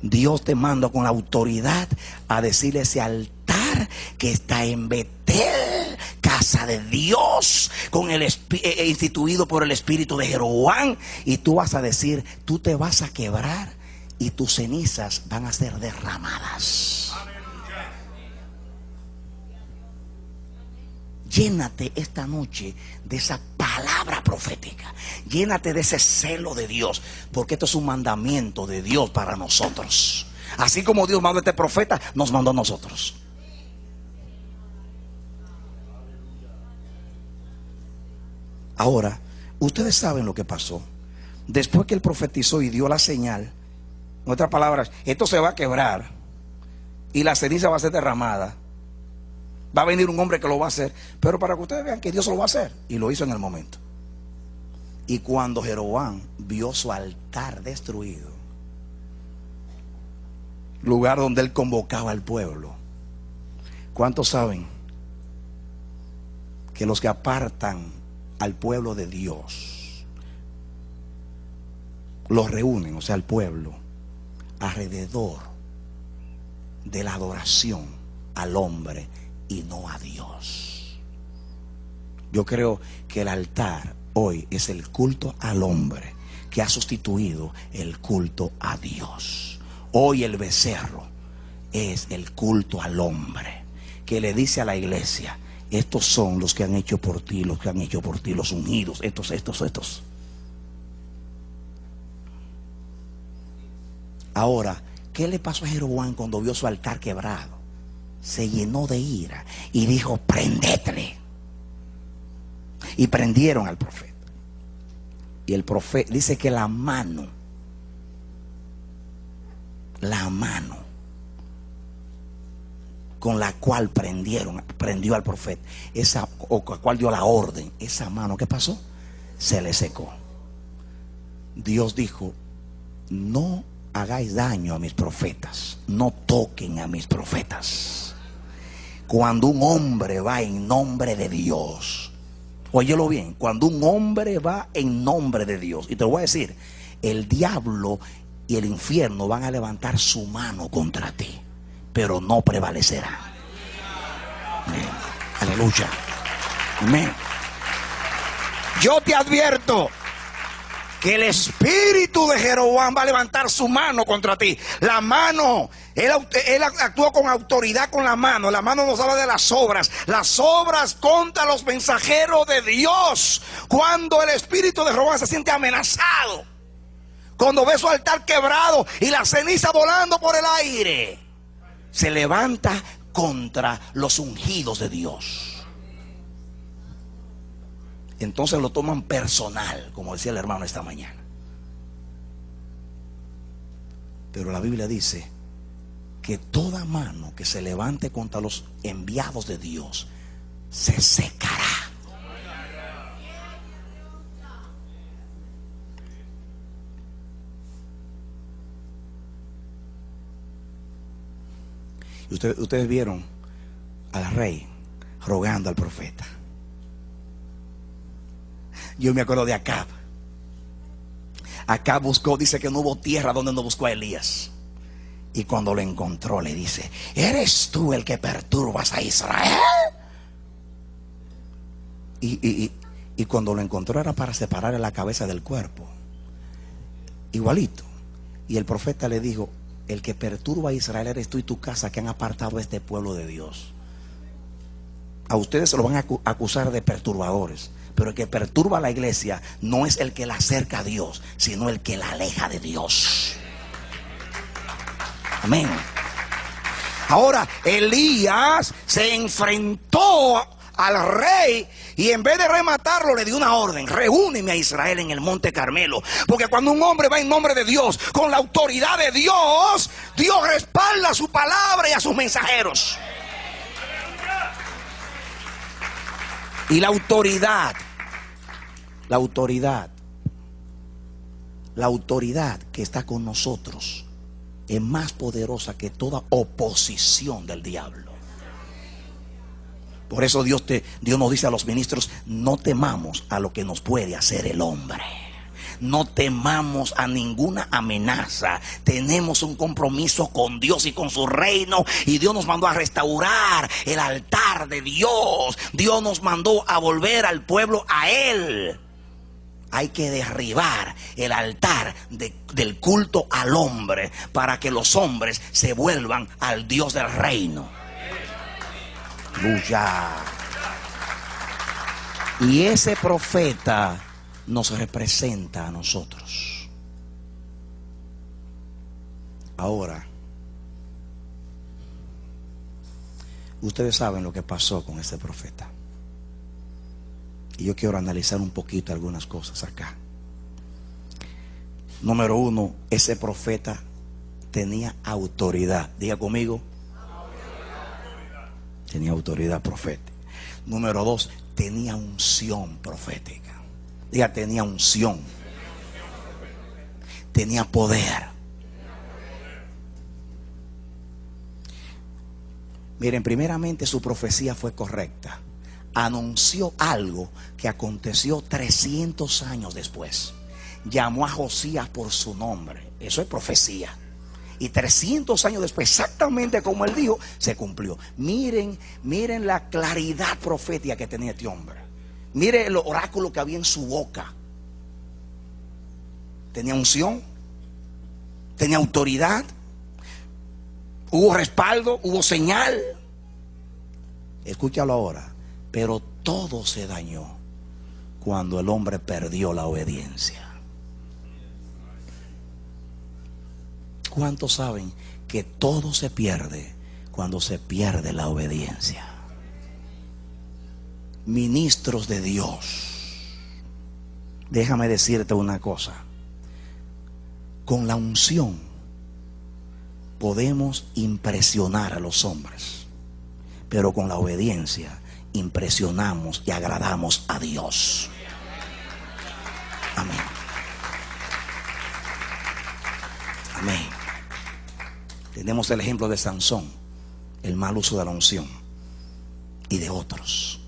Dios te manda con autoridad a decirle: ese altar que está en Betel, casa de Dios, con el instituido por el espíritu de Jeroboam, y tú vas a decir: tú te vas a quebrar y tus cenizas van a ser derramadas. Llénate esta noche de esa palabra profética. Llénate de ese celo de Dios, porque esto es un mandamiento de Dios para nosotros. Así como Dios mandó a este profeta, nos mandó a nosotros. Ahora, ustedes saben lo que pasó. Después que él profetizó y dio la señal, en otras palabras, esto se va a quebrar y la ceniza va a ser derramada. Va a venir un hombre que lo va a hacer, pero para que ustedes vean que Dios lo va a hacer. Y lo hizo en el momento. Y cuando Jeroboam vio su altar destruido, lugar donde él convocaba al pueblo, ¿cuántos saben que los que apartan al pueblo de Dios los reúnen, o sea, al pueblo, alrededor de la adoración al hombre y no a Dios? Yo creo que el altar hoy es el culto al hombre que ha sustituido el culto a Dios. Hoy el becerro es el culto al hombre que le dice a la iglesia: estos son los que han hecho por ti, los que han hecho por ti, los ungidos, estos. Ahora, ¿qué le pasó a Jeroboam cuando vio su altar quebrado? Se llenó de ira y dijo: prendedle. Y prendieron al profeta. Y el profeta dice que la mano con la cual prendió al profeta, o con la cual dio la orden, esa mano, ¿qué pasó? Se le secó. Dios dijo: no hagáis daño a mis profetas, no toquen a mis profetas. Cuando un hombre va en nombre de Dios, óyelo bien, cuando un hombre va en nombre de Dios, y te lo voy a decir, el diablo y el infierno van a levantar su mano contra ti, pero no prevalecerá. Amén. Aleluya. Amén. Yo te advierto que el espíritu de Jeroboam va a levantar su mano contra ti. La mano, él actuó con autoridad con la mano. La mano nos habla de las obras contra los mensajeros de Dios. Cuando el espíritu de Jeroboam se siente amenazado, cuando ve su altar quebrado y la ceniza volando por el aire, se levanta contra los ungidos de Dios. Entonces lo toman personal, como decía el hermano esta mañana. Pero la Biblia dice que toda mano que se levante contra los enviados de Dios se secará. Y ustedes vieron al rey rogando al profeta. Yo me acuerdo de Acab. Acab buscó, dice que no hubo tierra donde no buscó a Elías. Y cuando lo encontró le dice: ¿eres tú el que perturbas a Israel? Y cuando lo encontró era para separar la cabeza del cuerpo. Igualito. Y el profeta le dijo: el que perturba a Israel eres tú y tu casa, que han apartado a este pueblo de Dios. A ustedes se lo van a acusar de perturbadores, pero el que perturba a la iglesia no es el que la acerca a Dios, sino el que la aleja de Dios. Amén. Ahora Elías se enfrentó al rey y en vez de rematarlo le dio una orden: reúneme a Israel en el monte Carmelo. Porque cuando un hombre va en nombre de Dios, con la autoridad de Dios, Dios respalda su palabra y a sus mensajeros. Y la autoridad que está con nosotros es más poderosa que toda oposición del diablo. Por eso Dios nos dice a los ministros: no temamos a lo que nos puede hacer el hombre. No temamos a ninguna amenaza. Tenemos un compromiso con Dios y con su reino. Y Dios nos mandó a restaurar el altar de Dios. Dios nos mandó a volver al pueblo a Él. Hay que derribar el altar del culto al hombre para que los hombres se vuelvan al Dios del reino. ¡Aleluya! Y ese profeta nos representa a nosotros. Ahora, ustedes saben lo que pasó con este profeta. Y yo quiero analizar un poquito algunas cosas acá. Número uno, ese profeta tenía autoridad. Diga conmigo. Tenía autoridad profética. Número dos, tenía unción profética. Diga, tenía unción. Tenía poder. Miren, primeramente su profecía fue correcta. Anunció algo que aconteció 300 años después. Llamó a Josías por su nombre. Eso es profecía. Y 300 años después, exactamente como él dijo, se cumplió. Miren la claridad profética que tenía este hombre. Miren el oráculo que había en su boca. Tenía unción, tenía autoridad, hubo respaldo, hubo señal. Escúchalo ahora. Pero todo se dañó cuando el hombre perdió la obediencia. ¿Cuántos saben que todo se pierde cuando se pierde la obediencia? Ministros de Dios, déjame decirte una cosa. Con la unción podemos impresionar a los hombres, pero con la obediencia impresionamos y agradamos a Dios. Amén. Amén. Tenemos el ejemplo de Sansón, el mal uso de la unción, y de otros.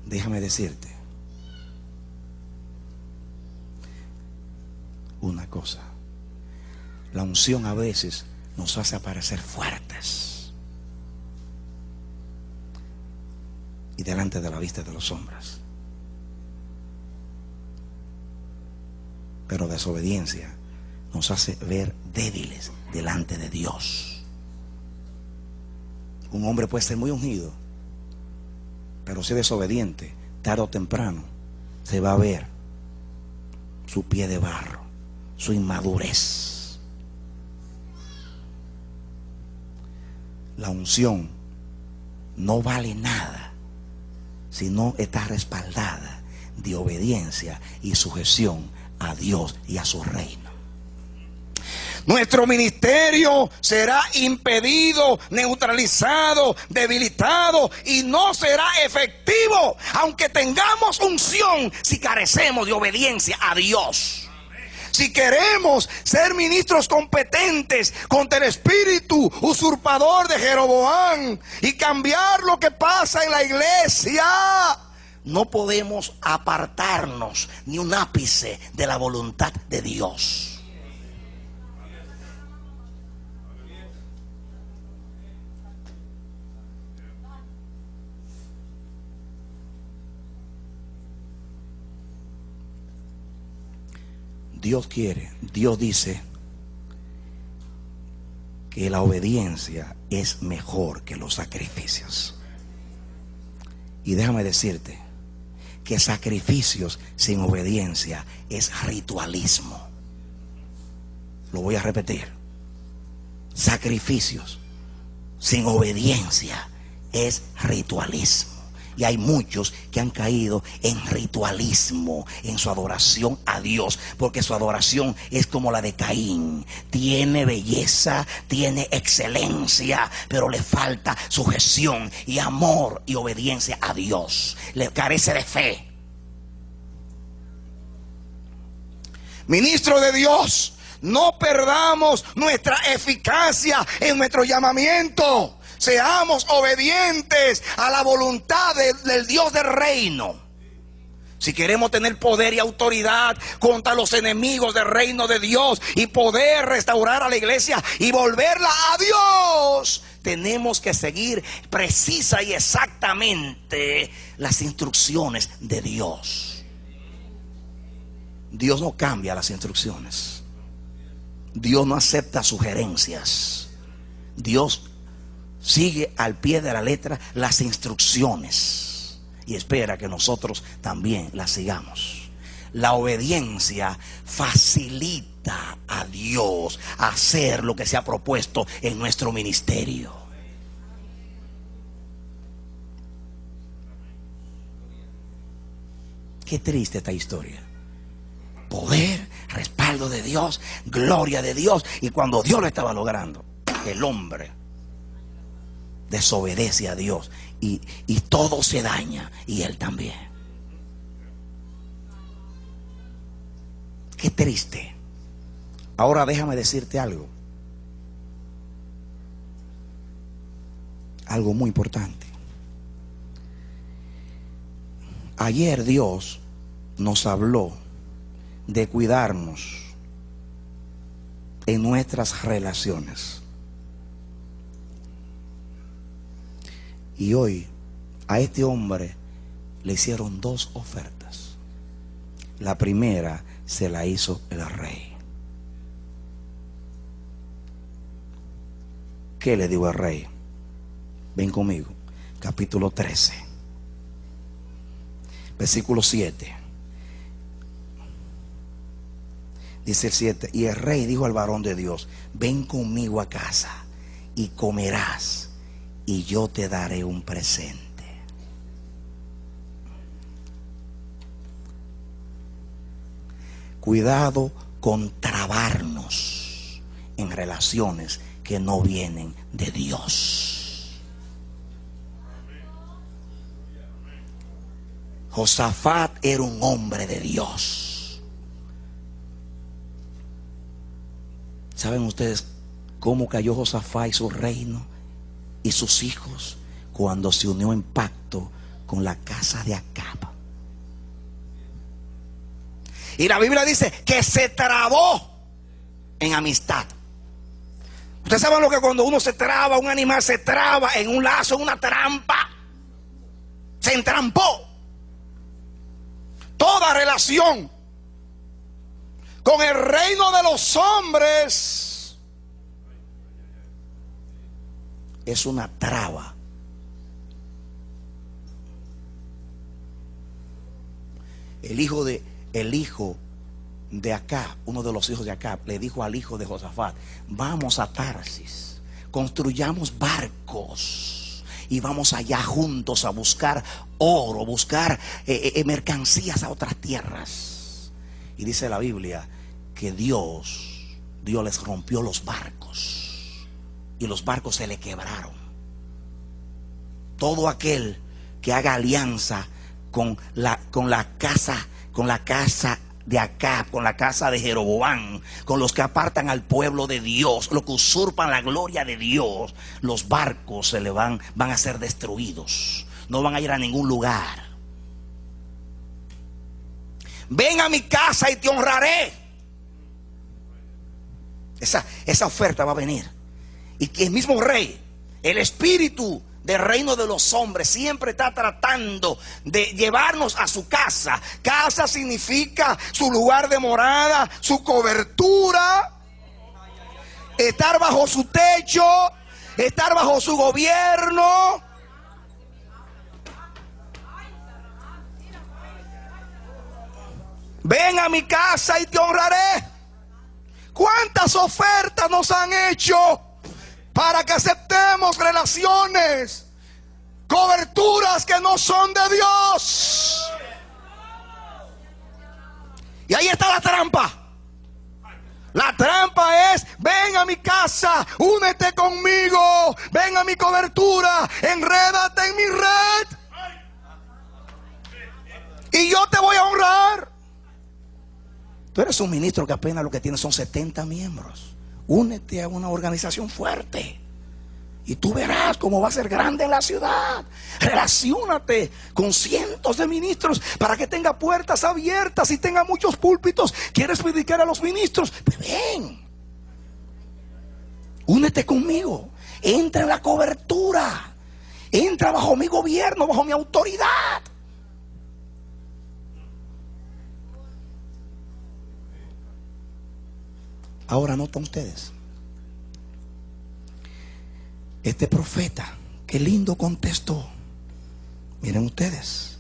Déjame decirte una cosa. La unción a veces nos hace parecer fuertes y delante de la vista de los hombres, pero desobediencia nos hace ver débiles delante de Dios. Un hombre puede ser muy ungido, pero si es desobediente, tarde o temprano se va a ver su pie de barro, su inmadurez. La unción no vale nada si no está respaldada de obediencia y sujeción a Dios y a su reino. Nuestro ministerio será impedido, neutralizado, debilitado y no será efectivo, aunque tengamos unción, si carecemos de obediencia a Dios. Si queremos ser ministros competentes contra el espíritu usurpador de Jeroboam y cambiar lo que pasa en la iglesia, no podemos apartarnos ni un ápice de la voluntad de Dios. Dios quiere, Dios dice que la obediencia es mejor que los sacrificios. Y déjame decirte que sacrificios sin obediencia es ritualismo. Lo voy a repetir. Sacrificios sin obediencia es ritualismo. Y hay muchos que han caído en ritualismo, en su adoración a Dios, porque su adoración es como la de Caín. Tiene belleza, tiene excelencia, pero le falta sujeción y amor y obediencia a Dios. Le carece de fe. Ministro de Dios, no perdamos nuestra eficacia en nuestro llamamiento. Seamos obedientes a la voluntad del Dios del reino. Si queremos tener poder y autoridad contra los enemigos del reino de Dios y poder restaurar a la iglesia y volverla a Dios, tenemos que seguir precisa y exactamente las instrucciones de Dios. Dios no cambia las instrucciones. Dios no acepta sugerencias. Dios sigue al pie de la letra las instrucciones y espera que nosotros también las sigamos. La obediencia facilita a Dios hacer lo que se ha propuesto en nuestro ministerio. Qué triste esta historia. Poder, respaldo de Dios, gloria de Dios. Y cuando Dios lo estaba logrando, el hombre desobedece a Dios y todo se daña, y él también. Qué triste. Ahora déjame decirte algo muy importante. Ayer Dios nos habló de cuidarnos en nuestras relaciones. Y hoy a este hombre le hicieron 2 ofertas. La primera se la hizo el rey. ¿Qué le dijo el rey? Ven conmigo, capítulo 13, versículo 7. Dice el 7: y el rey dijo al varón de Dios: ven conmigo a casa y comerás, y yo te daré un presente. Cuidado con trabarnos en relaciones que no vienen de Dios. Josafat era un hombre de Dios. ¿Saben ustedes cómo cayó Josafat y su reino y sus hijos? Cuando se unió en pacto con la casa de Acab. Y la Biblia dice que se trabó en amistad. Ustedes saben lo que cuando uno se traba, un animal se traba en un lazo, en una trampa. Se entrampó. Toda relación con el reino de los hombres es una traba. El hijo de Acab, uno de los hijos de Acab, le dijo al hijo de Josafat: vamos a Tarsis, construyamos barcos y vamos allá juntos a buscar oro, buscar mercancías a otras tierras. Y dice la Biblia que Dios les rompió los barcos y los barcos se le quebraron. Todo aquel que haga alianza con la casa de Acab, con la casa de Jeroboam, con los que apartan al pueblo de Dios, los que usurpan la gloria de Dios, los barcos se le van a ser destruidos, no van a ir a ningún lugar. Ven a mi casa y te honraré. Esa oferta va a venir. Y que el mismo rey, el espíritu del reino de los hombres, siempre está tratando de llevarnos a su casa. Casa significa su lugar de morada, su cobertura, estar bajo su techo, estar bajo su gobierno. Ven a mi casa y te honraré. ¿Cuántas ofertas nos han hecho para que aceptemos relaciones, coberturas que no son de Dios? Y ahí está la trampa. La trampa es: ven a mi casa, únete conmigo, ven a mi cobertura, enrédate en mi red y yo te voy a honrar. Tú eres un ministro que apenas lo que tiene son 70 miembros. Únete a una organización fuerte y tú verás cómo va a ser grande en la ciudad. Relaciónate con cientos de ministros para que tenga puertas abiertas y tenga muchos púlpitos. ¿Quieres predicar a los ministros? Pues ven, únete conmigo entra en la cobertura, entra bajo mi gobierno, bajo mi autoridad. Ahora notan ustedes, este profeta, qué lindo contestó. Miren ustedes,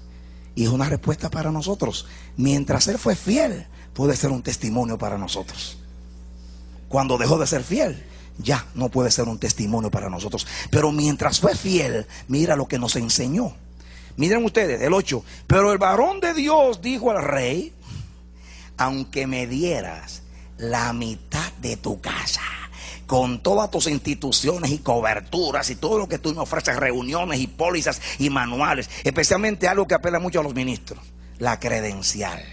y es una respuesta para nosotros. Mientras él fue fiel, puede ser un testimonio para nosotros. Cuando dejó de ser fiel, ya no puede ser un testimonio para nosotros. Pero mientras fue fiel, mira lo que nos enseñó. Miren ustedes, el 8. Pero el varón de Dios dijo al rey: aunque me dieras la mitad de tu casa, con todas tus instituciones y coberturas y todo lo que tú me ofreces, reuniones y pólizas y manuales, especialmente algo que apela mucho a los ministros, la credencial.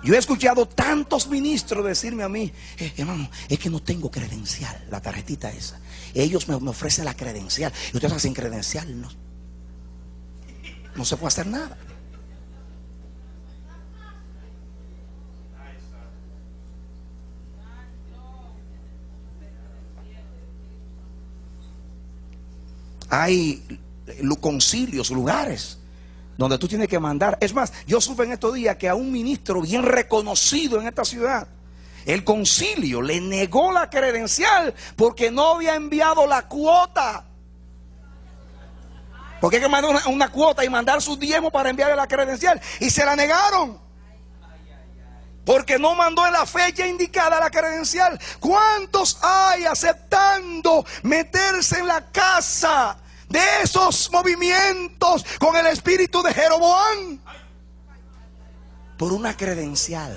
Yo he escuchado tantos ministros decirme a mí: hermano, es que no tengo credencial, la tarjetita esa. Ellos me ofrecen la credencial. Y ustedes hacen credencial, no se puede hacer nada. Hay concilios, lugares donde tú tienes que mandar. Es más, yo supe en estos días que a un ministro bien reconocido en esta ciudad, el concilio le negó la credencial porque no había enviado la cuota. Porque hay que mandar una cuota y mandar su diezmo para enviarle la credencial, y se la negaron porque no mandó en la fecha indicada la credencial. ¿Cuántos hay aceptando meterse en la casa de esos movimientos con el espíritu de Jeroboam por una credencial,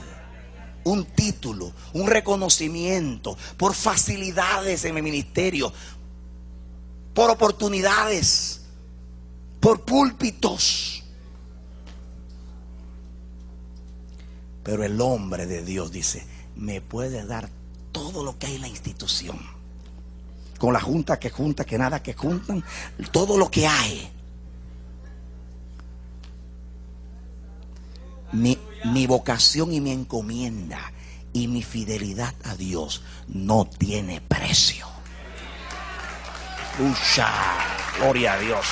un título, un reconocimiento, por facilidades en el ministerio, por oportunidades, por púlpitos? Pero el hombre de Dios dice: me puede dar todo lo que hay en la institución, con la junta, que nada que juntan, todo lo que hay. Mi vocación y mi encomienda y mi fidelidad a Dios no tiene precio. Gloria a Dios.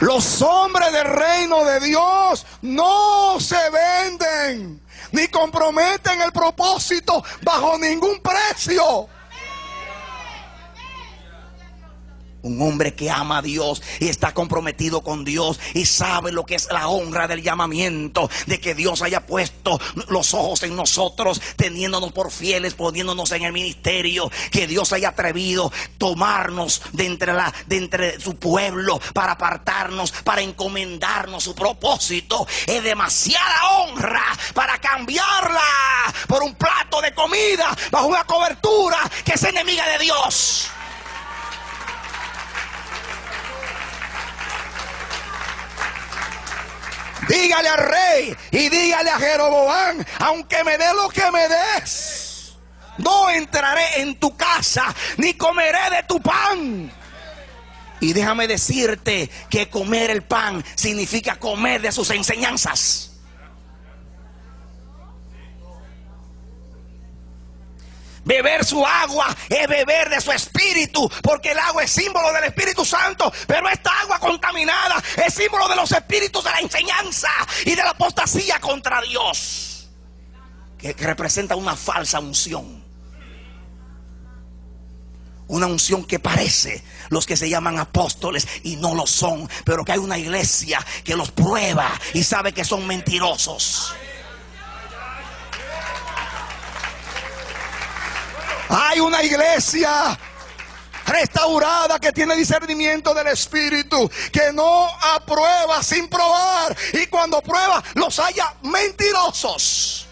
Los hombres del reino de Dios no se venden ni comprometen el propósito bajo ningún precio. Un hombre que ama a Dios y está comprometido con Dios y sabe lo que es la honra del llamamiento, de que Dios haya puesto los ojos en nosotros, teniéndonos por fieles, poniéndonos en el ministerio, que Dios haya atrevido tomarnos de entre su pueblo para apartarnos, para encomendarnos su propósito. Es demasiada honra para cambiarla por un plato de comida bajo una cobertura que es enemiga de Dios. Dígale al rey y dígale a Jeroboam: aunque me dé lo que me des, no entraré en tu casa ni comeré de tu pan. Y déjame decirte que comer el pan significa comer de sus enseñanzas. Beber su agua es beber de su espíritu, porque el agua es símbolo del Espíritu Santo, pero esta agua contaminada es símbolo de los espíritus de la enseñanza y de la apostasía contra Dios, que representa una falsa unción. Una unción que parece los que se llaman apóstoles y no lo son, pero que hay una iglesia que los prueba y sabe que son mentirosos. Hay una iglesia restaurada que tiene discernimiento del Espíritu, que no aprueba sin probar, y cuando prueba los halla mentirosos.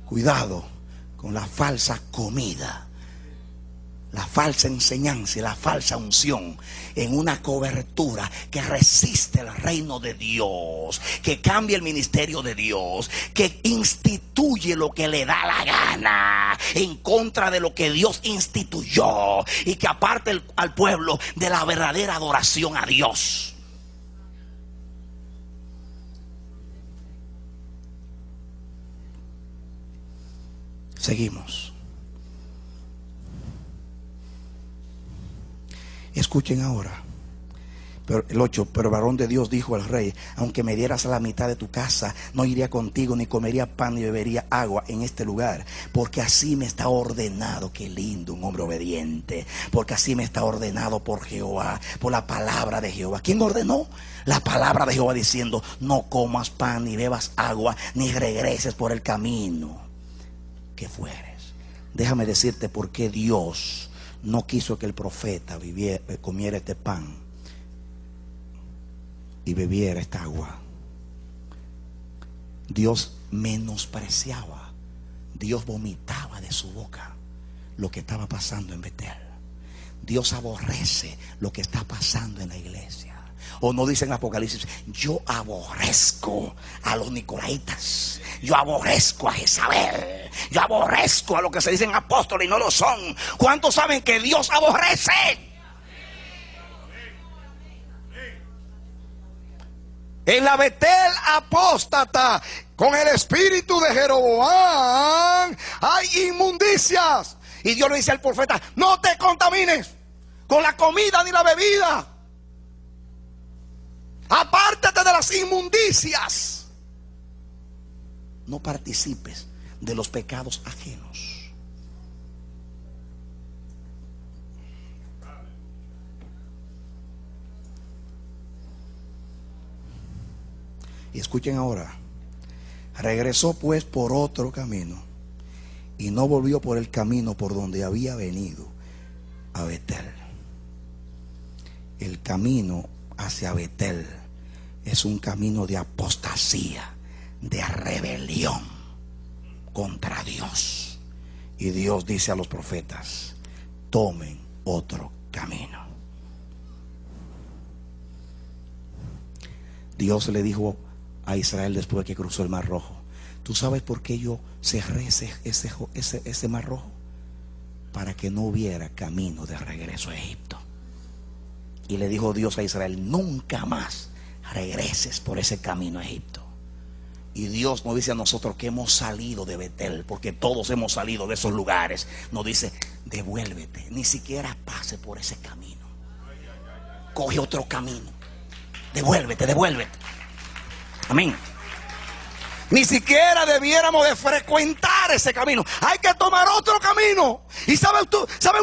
Cuidado con la falsa comida, la falsa enseñanza y la falsa unción en una cobertura que resiste el reino de Dios, que cambia el ministerio de Dios, que instituye lo que le da la gana en contra de lo que Dios instituyó, y que aparte al pueblo de la verdadera adoración a Dios. Seguimos. Escuchen ahora. Pero el 8, pero el varón de Dios dijo al rey: aunque me dieras la mitad de tu casa, no iría contigo, ni comería pan, ni bebería agua en este lugar, porque así me está ordenado. Qué lindo, un hombre obediente. Porque así me está ordenado por Jehová, por la palabra de Jehová. ¿Quién ordenó? La palabra de Jehová, diciendo: no comas pan, ni bebas agua, ni regreses por el camino que fueres. Déjame decirte por qué Dios no quiso que el profeta comiera este pan y bebiera esta agua. Dios menospreciaba, Dios vomitaba de su boca lo que estaba pasando en Betel. Dios aborrece lo que está pasando en la iglesia. O no dice en Apocalipsis: yo aborrezco a los nicolaitas, yo aborrezco a Jezabel, yo aborrezco a los que se dicen apóstoles y no lo son. ¿Cuántos saben que Dios aborrece? En la Betel apóstata, con el espíritu de Jeroboam, hay inmundicias. Y Dios le dice al profeta: no te contamines con la comida ni la bebida. Apártate de las inmundicias. No participes de los pecados ajenos. Y escuchen ahora. Regresó pues por otro camino, y no volvió por el camino por donde había venido a Betel. El camino hacia Betel es un camino de apostasía, de rebelión contra Dios. Y Dios dice a los profetas: tomen otro camino. Dios le dijo a Israel después de que cruzó el Mar Rojo: ¿tú sabes por qué yo cerré ese Mar Rojo? Para que no hubiera camino de regreso a Egipto. Y le dijo Dios a Israel: nunca más regreses por ese camino a Egipto. Y Dios nos dice a nosotros que hemos salido de Betel, porque todos hemos salido de esos lugares. Nos dice: devuélvete, ni siquiera pase por ese camino, coge otro camino, devuélvete. Amén. Ni siquiera debiéramos de frecuentar ese camino. Hay que tomar otro camino. ¿Y saben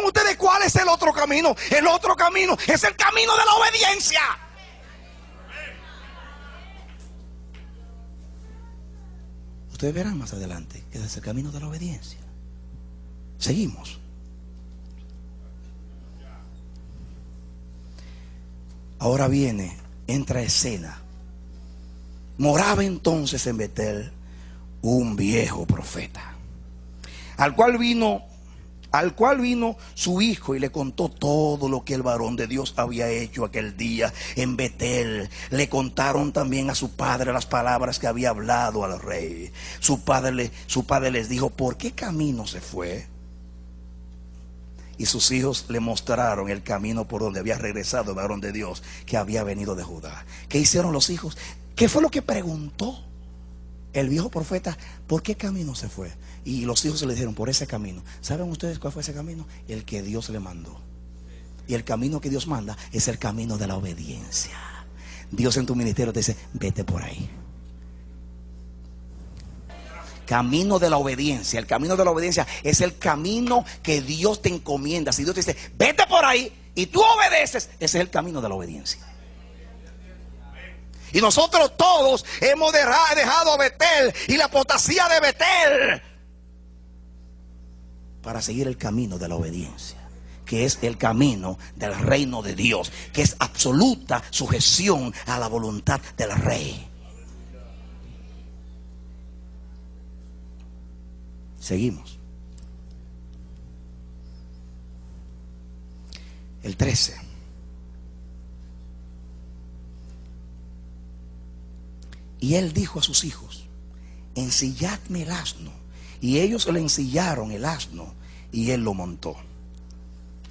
ustedes cuál es el otro camino? El otro camino es el camino de la obediencia. Ustedes verán más adelante que es el camino de la obediencia. Seguimos. Ahora entra escena. Moraba entonces en Betel un viejo profeta, al cual vino su hijo y le contó todo lo que el varón de Dios había hecho aquel día en Betel. Le contaron también a su padre las palabras que había hablado al rey. Su padre les dijo: ¿por qué camino se fue? Y sus hijos le mostraron el camino por donde había regresado el varón de Dios que había venido de Judá. ¿Qué hicieron los hijos? ¿Qué fue lo que preguntó el viejo profeta? ¿Por qué camino se fue? Y los hijos se le dijeron: por ese camino. ¿Saben ustedes cuál fue ese camino? El que Dios le mandó. Y el camino que Dios manda es el camino de la obediencia. Dios en tu ministerio te dice: vete por ahí. Camino de la obediencia. El camino de la obediencia es el camino que Dios te encomienda. Si Dios te dice: vete por ahí, y tú obedeces, ese es el camino de la obediencia. Y nosotros todos hemos dejado Betel y la apostasía de Betel para seguir el camino de la obediencia, que es el camino del reino de Dios, que es absoluta sujeción a la voluntad del rey. Seguimos. El 13. Y él dijo a sus hijos: ensilladme el asno. Y ellos le ensillaron el asno y él lo montó.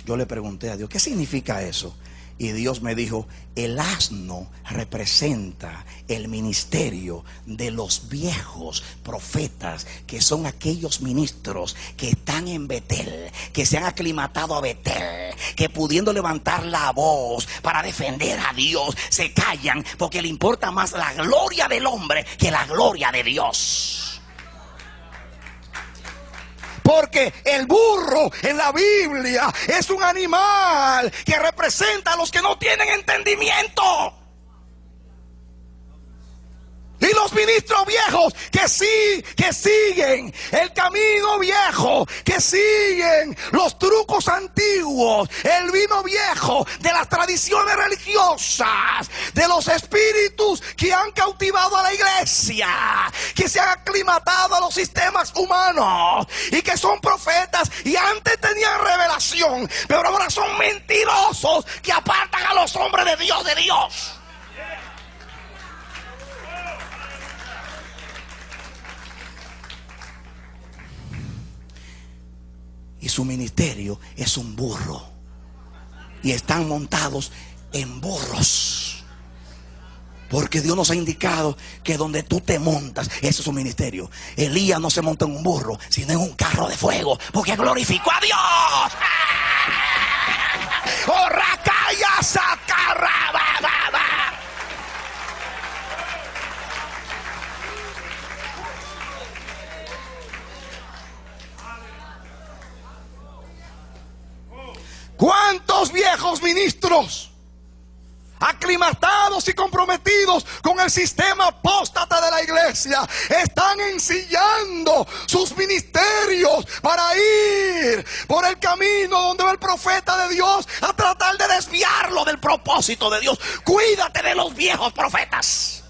Yo le pregunté a Dios: ¿qué significa eso? Y Dios me dijo: el asno representa el ministerio de los viejos profetas, que son aquellos ministros que están en Betel, que se han aclimatado a Betel, que pudiendo levantar la voz para defender a Dios, se callan porque le importa más la gloria del hombre que la gloria de Dios. Porque el burro en la Biblia es un animal que representa a los que no tienen entendimiento. Y los ministros viejos que siguen el camino viejo, que siguen los trucos antiguos, el vino viejo de las tradiciones religiosas, de los espíritus que han cautivado a la iglesia, que se han aclimatado a los sistemas humanos y que son profetas y antes tenían revelación, pero ahora son mentirosos que apartan a los hombres de Dios de Dios. Y su ministerio es un burro. Y están montados en burros. Porque Dios nos ha indicado que donde tú te montas, ese es su ministerio. Elías no se monta en un burro, sino en un carro de fuego, porque glorificó a Dios. ¡Oh, racaya, sacarra, ba, ba, ba! ¿Cuántos viejos ministros aclimatados y comprometidos con el sistema apóstata de la iglesia están ensillando sus ministerios para ir por el camino donde va el profeta de Dios a tratar de desviarlo del propósito de Dios? Cuídate de los viejos profetas.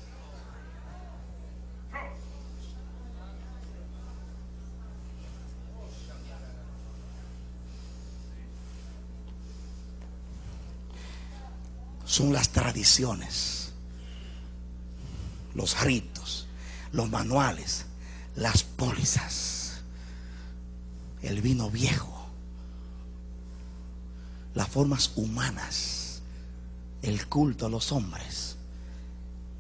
Son las tradiciones, los ritos, los manuales, las pólizas, el vino viejo, las formas humanas, el culto a los hombres,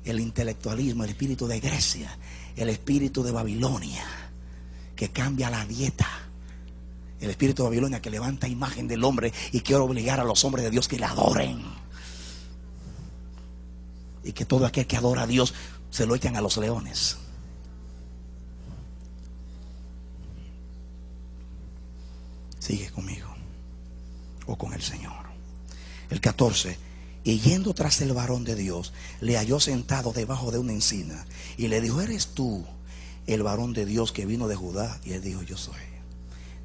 el intelectualismo, el espíritu de Grecia, el espíritu de Babilonia que cambia la dieta, el espíritu de Babilonia que levanta imagen del hombre y quiere obligar a los hombres de Dios que le adoren. Y que todo aquel que adora a Dios se lo echan a los leones. Sigue conmigo o con el Señor. El 14. Y yendo tras el varón de Dios, le halló sentado debajo de una encina y le dijo: ¿eres tú el varón de Dios que vino de Judá? Y él dijo: yo soy.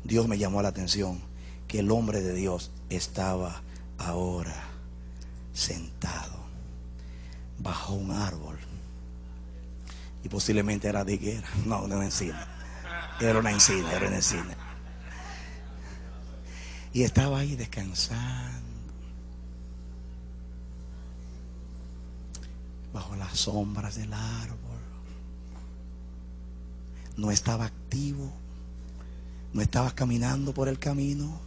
Dios me llamó la atención que el hombre de Dios estaba ahora sentado bajo un árbol, y posiblemente era de higuera, no, una encina, era una encina, y estaba ahí descansando bajo las sombras del árbol. No estaba activo, no estaba caminando por el camino,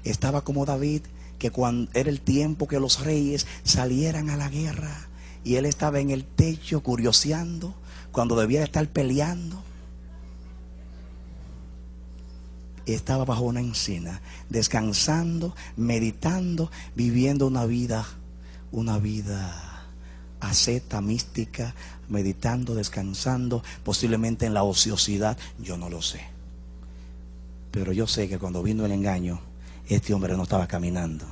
estaba como David, que cuando era el tiempo que los reyes salieran a la guerra, y él estaba en el techo curioseando cuando debía estar peleando. Estaba bajo una encina, descansando, meditando, viviendo una vida asceta, mística, meditando, descansando, posiblemente en la ociosidad. Yo no lo sé, pero yo sé que cuando vino el engaño, este hombre no estaba caminando,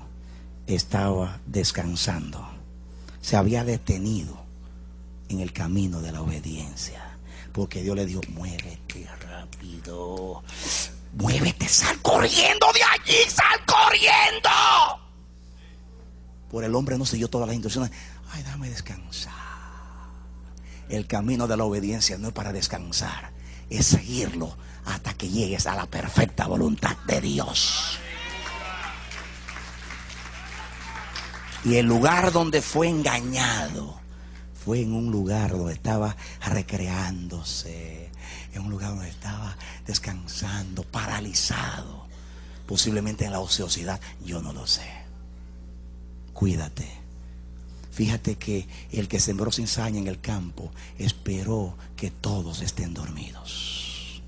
estaba descansando. Se había detenido en el camino de la obediencia, porque Dios le dijo: muévete rápido, muévete, sal corriendo de allí, sal corriendo. Por el hombre no siguió todas las instrucciones. Ay, déjame descansar. El camino de la obediencia no es para descansar, es seguirlo hasta que llegues a la perfecta voluntad de Dios. Y el lugar donde fue engañado fue en un lugar donde estaba recreándose, en un lugar donde estaba descansando, paralizado, posiblemente en la ociosidad. Yo no lo sé. cuídate. Fíjate que el que sembró cizaña en el campo esperó que todos estén dormidos.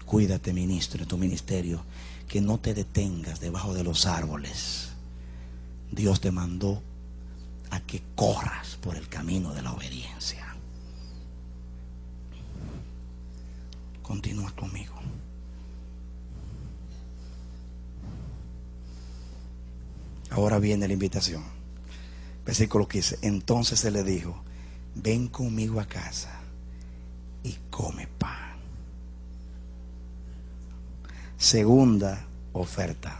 Cuídate, ministro, en tu ministerio, que no te detengas debajo de los árboles. Dios te mandó a que corras por el camino de la obediencia. Continúa conmigo. Ahora viene la invitación. Versículo 15. Entonces se le dijo: ven conmigo a casa y come pan. Segunda oferta.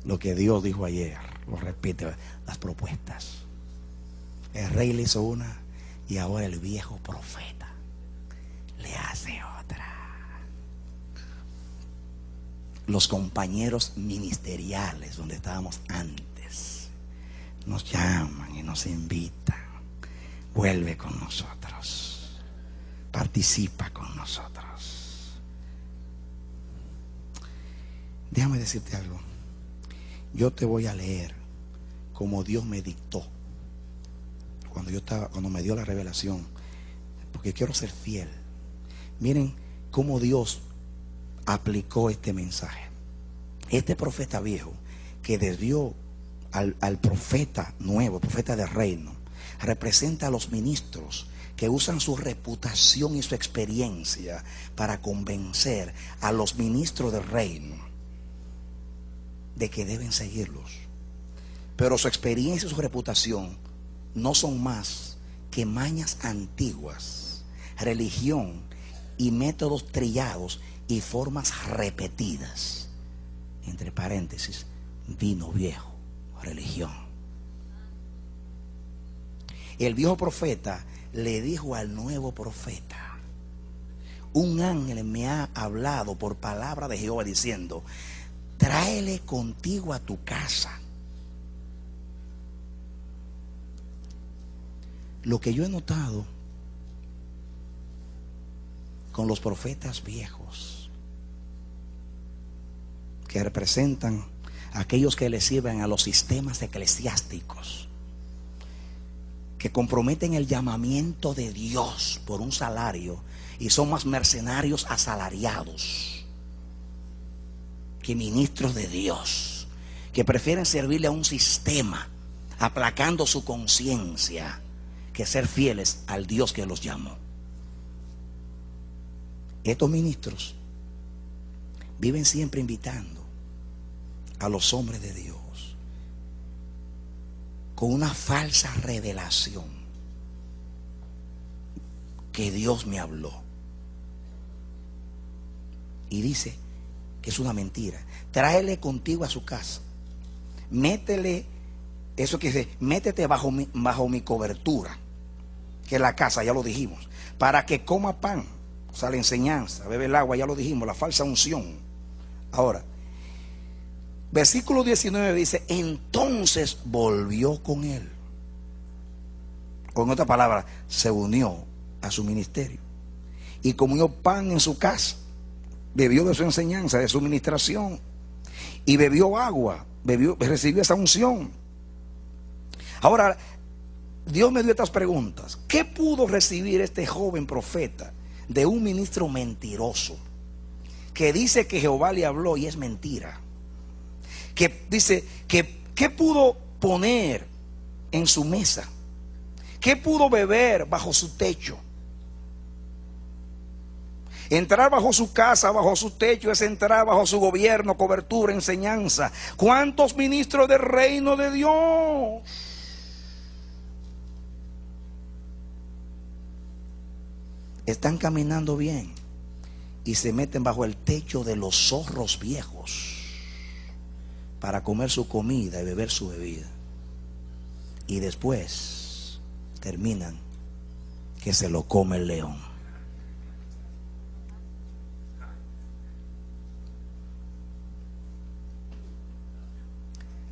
Lo que Dios dijo ayer, lo repite, las propuestas. El rey le hizo una y ahora el viejo profeta le hace otra. Los compañeros ministeriales donde estábamos antes nos llaman y nos invitan: vuelve con nosotros, participa con nosotros. Déjame decirte algo. Yo te voy a leer como Dios me dictó cuando me dio la revelación, porque quiero ser fiel. Miren cómo Dios aplicó este mensaje. Este profeta viejo que desvió al profeta nuevo, profeta del reino, representa a los ministros que usan su reputación y su experiencia para convencer a los ministros del reino de que deben seguirlos. Pero su experiencia y su reputación no son más que mañas antiguas, religión y métodos trillados y formas repetidas. Entre paréntesis, vino viejo, religión. El viejo profeta le dijo al nuevo profeta: un ángel me ha hablado por palabra de Jehová diciendo: tráele contigo a tu casa. Lo que yo he notado con los profetas viejos, que representan a aquellos que le sirven a los sistemas eclesiásticos, que comprometen el llamamiento de Dios por un salario y son más mercenarios asalariados que ministros de Dios, que prefieren servirle a un sistema aplacando su conciencia que ser fieles al Dios que los llamó. Estos ministros viven siempre invitando a los hombres de Dios con una falsa revelación que Dios me habló, y dice que es una mentira. Tráele contigo a su casa, métele, eso que dice, métete bajo mi cobertura, que es la casa, ya lo dijimos, para que coma pan, o sea, la enseñanza, bebe el agua, ya lo dijimos, la falsa unción. Ahora, versículo 19 dice: entonces volvió con él. Con otra palabra, se unió a su ministerio y comió pan en su casa, bebió de su enseñanza, de su ministración, y bebió agua, recibió esa unción. Ahora, Dios me dio estas preguntas. ¿Qué pudo recibir este joven profeta de un ministro mentiroso que dice que Jehová le habló y es mentira? Que dice que ¿qué pudo poner en su mesa? ¿Qué pudo beber bajo su techo? Entrar bajo su casa, bajo su techo, es entrar bajo su gobierno, cobertura, enseñanza. ¿Cuántos ministros del reino de Dios están caminando bien y se meten bajo el techo de los zorros viejos para comer su comida y beber su bebida, y después terminan que se lo come el león?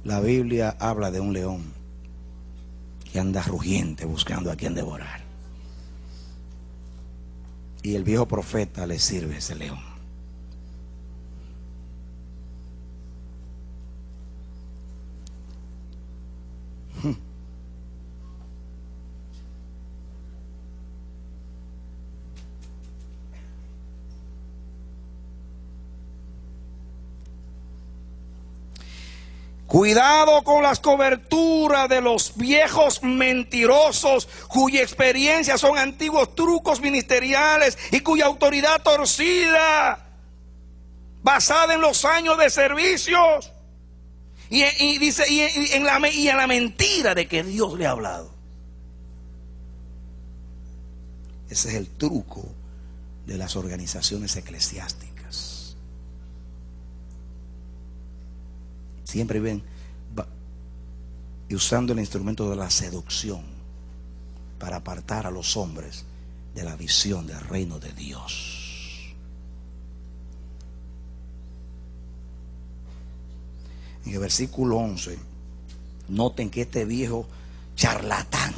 La Biblia habla de un león que anda rugiente buscando a quien devorar, y el viejo profeta le sirve ese león. Cuidado con las coberturas de los viejos mentirosos, cuya experiencia son antiguos trucos ministeriales y cuya autoridad torcida, basada en los años de servicios y en la mentira de que Dios le ha hablado. Ese es el truco de las organizaciones eclesiásticas. Siempre ven y usando el instrumento de la seducción para apartar a los hombres de la visión del reino de Dios. En el versículo 11, noten que este viejo charlatán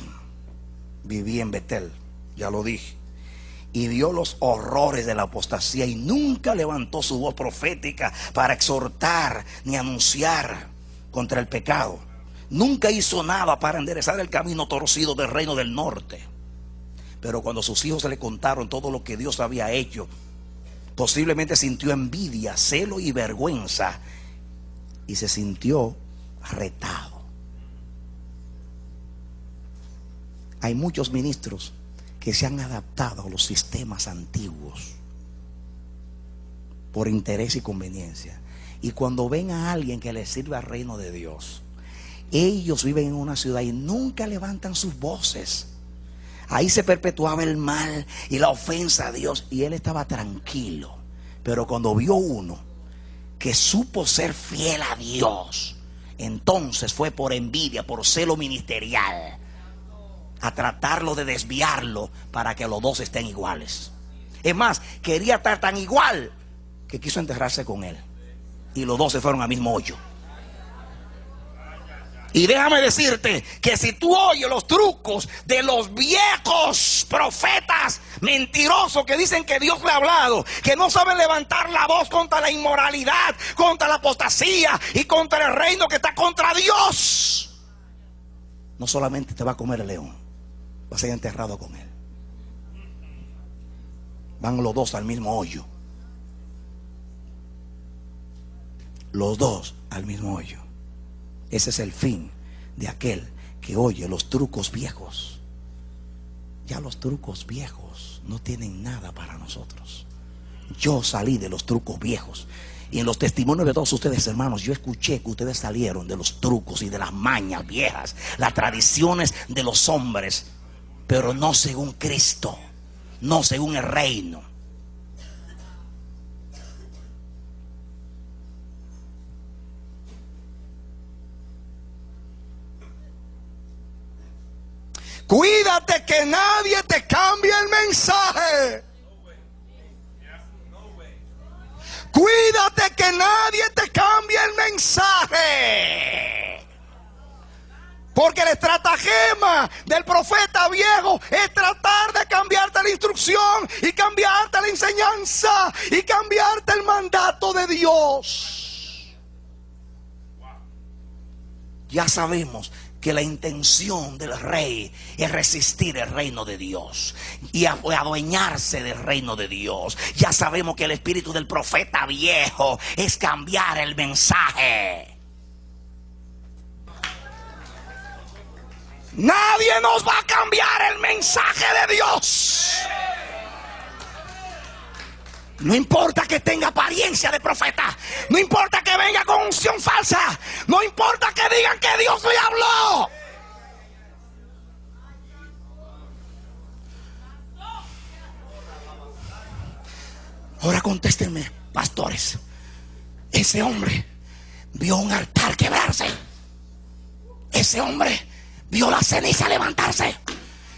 vivía en Betel, ya lo dije, y vio los horrores de la apostasía y nunca levantó su voz profética para exhortar ni anunciar contra el pecado. Nunca hizo nada para enderezar el camino torcido del reino del norte. Pero cuando sus hijos se le contaron todo lo que Dios había hecho, posiblemente sintió envidia, celo y vergüenza y se sintió retado. Hay muchos ministros que se han adaptado a los sistemas antiguos por interés y conveniencia, y cuando ven a alguien que les sirve al reino de Dios, ellos viven en una ciudad y nunca levantan sus voces. Ahí se perpetuaba el mal y la ofensa a Dios, y él estaba tranquilo. Pero cuando vio uno que supo ser fiel a Dios, entonces fue por envidia, por celo ministerial, a tratarlo de desviarlo para que los dos estén iguales. Es más, quería estar tan igual que quiso enterrarse con él, y los dos se fueron al mismo hoyo. Y déjame decirte que si tú oyes los trucos de los viejos profetas mentirosos que dicen que Dios le ha hablado, que no saben levantar la voz contra la inmoralidad, contra la apostasía y contra el reino que está contra Dios, no solamente te va a comer el león, vas a ser enterrado con él. Van los dos al mismo hoyo. Los dos al mismo hoyo. Ese es el fin de aquel que oye los trucos viejos. Ya los trucos viejos no tienen nada para nosotros. Yo salí de los trucos viejos, y en los testimonios de todos ustedes, hermanos, yo escuché que ustedes salieron de los trucos y de las mañas viejas, las tradiciones de los hombres, pero no según Cristo, no según el reino. Cuídate que nadie te cambie el mensaje. Cuídate que nadie te cambie el mensaje. Porque el estratagema del profeta viejo es tratar de cambiarte la instrucción y cambiarte la enseñanza y cambiarte el mandato de Dios. Ya sabemos que la intención del rey es resistir el reino de Dios y adueñarse del reino de Dios. Ya sabemos que el espíritu del profeta viejo es cambiar el mensaje. Nadie nos va a cambiar el mensaje de Dios. No importa que tenga apariencia de profeta, no importa que venga con unción falsa, no importa que digan que Dios le habló. Ahora contéstenme, pastores. Ese hombre vio un altar quebrarse. Ese hombre vio la ceniza levantarse.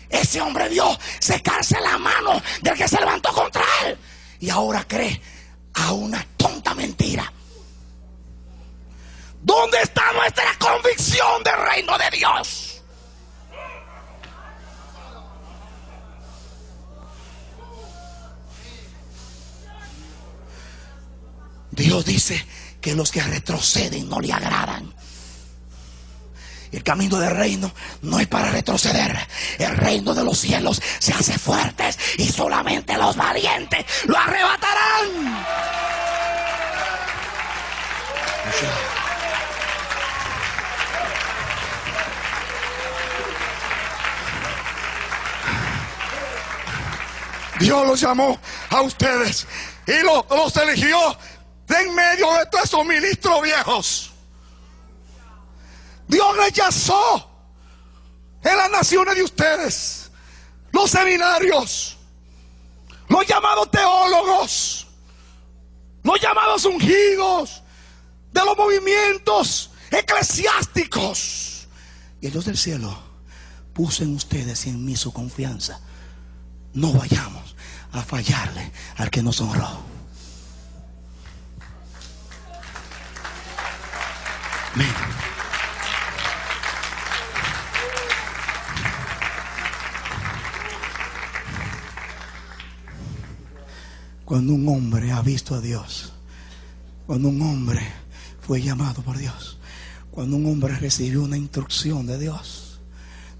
Ese hombre vio secarse la mano del que se levantó contra él. Y ahora cree a una tonta mentira. ¿Dónde está nuestra convicción del reino de Dios? Dios dice que los que retroceden no le agradan. El camino del reino no es para retroceder. El reino de los cielos se hace fuerte y solamente los valientes lo arrebatarán. Dios los llamó a ustedes y los eligió de en medio de todos esos ministros viejos. Dios rechazó en las naciones de ustedes los seminarios, los llamados teólogos, los llamados ungidos de los movimientos eclesiásticos. Y el Dios del cielo puso en ustedes y en mí su confianza. No vayamos a fallarle al que nos honró. Amén. Cuando un hombre ha visto a Dios, cuando un hombre fue llamado por Dios, cuando un hombre recibió una instrucción de Dios,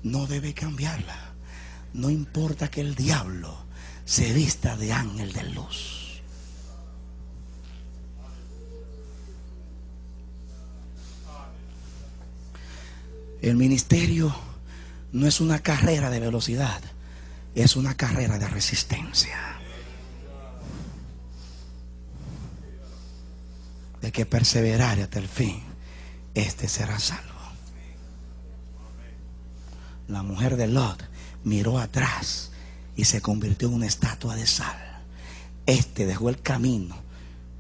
no debe cambiarla. No importa que el diablo se vista de ángel de luz. El ministerio no es una carrera de velocidad, es una carrera de resistencia. De que perseverare hasta el fin, este será salvo. La mujer de Lot miró atrás y se convirtió en una estatua de sal. Este dejó el camino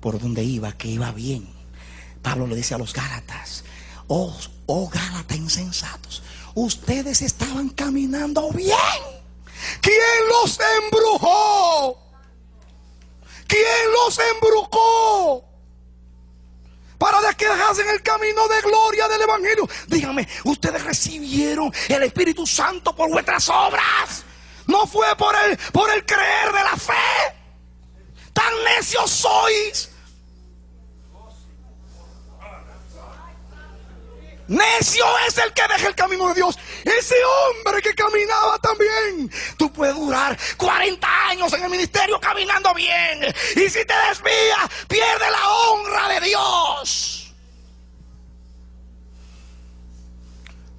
por donde iba, que iba bien. Pablo le dice a los Gálatas: oh Gálatas insensatos, ustedes estaban caminando bien. ¿Quién los embrujó? ¿Quién los embrujó para desquejarse en el camino de gloria del evangelio? Dígame, ustedes recibieron el Espíritu Santo por vuestras obras, no fue por el creer de la fe. Tan necios sois. Necio es el que deja el camino de Dios. Ese hombre que caminaba tan bien. Tú puedes durar 40 años en el ministerio caminando bien, y si te desvías, pierde la honra de Dios.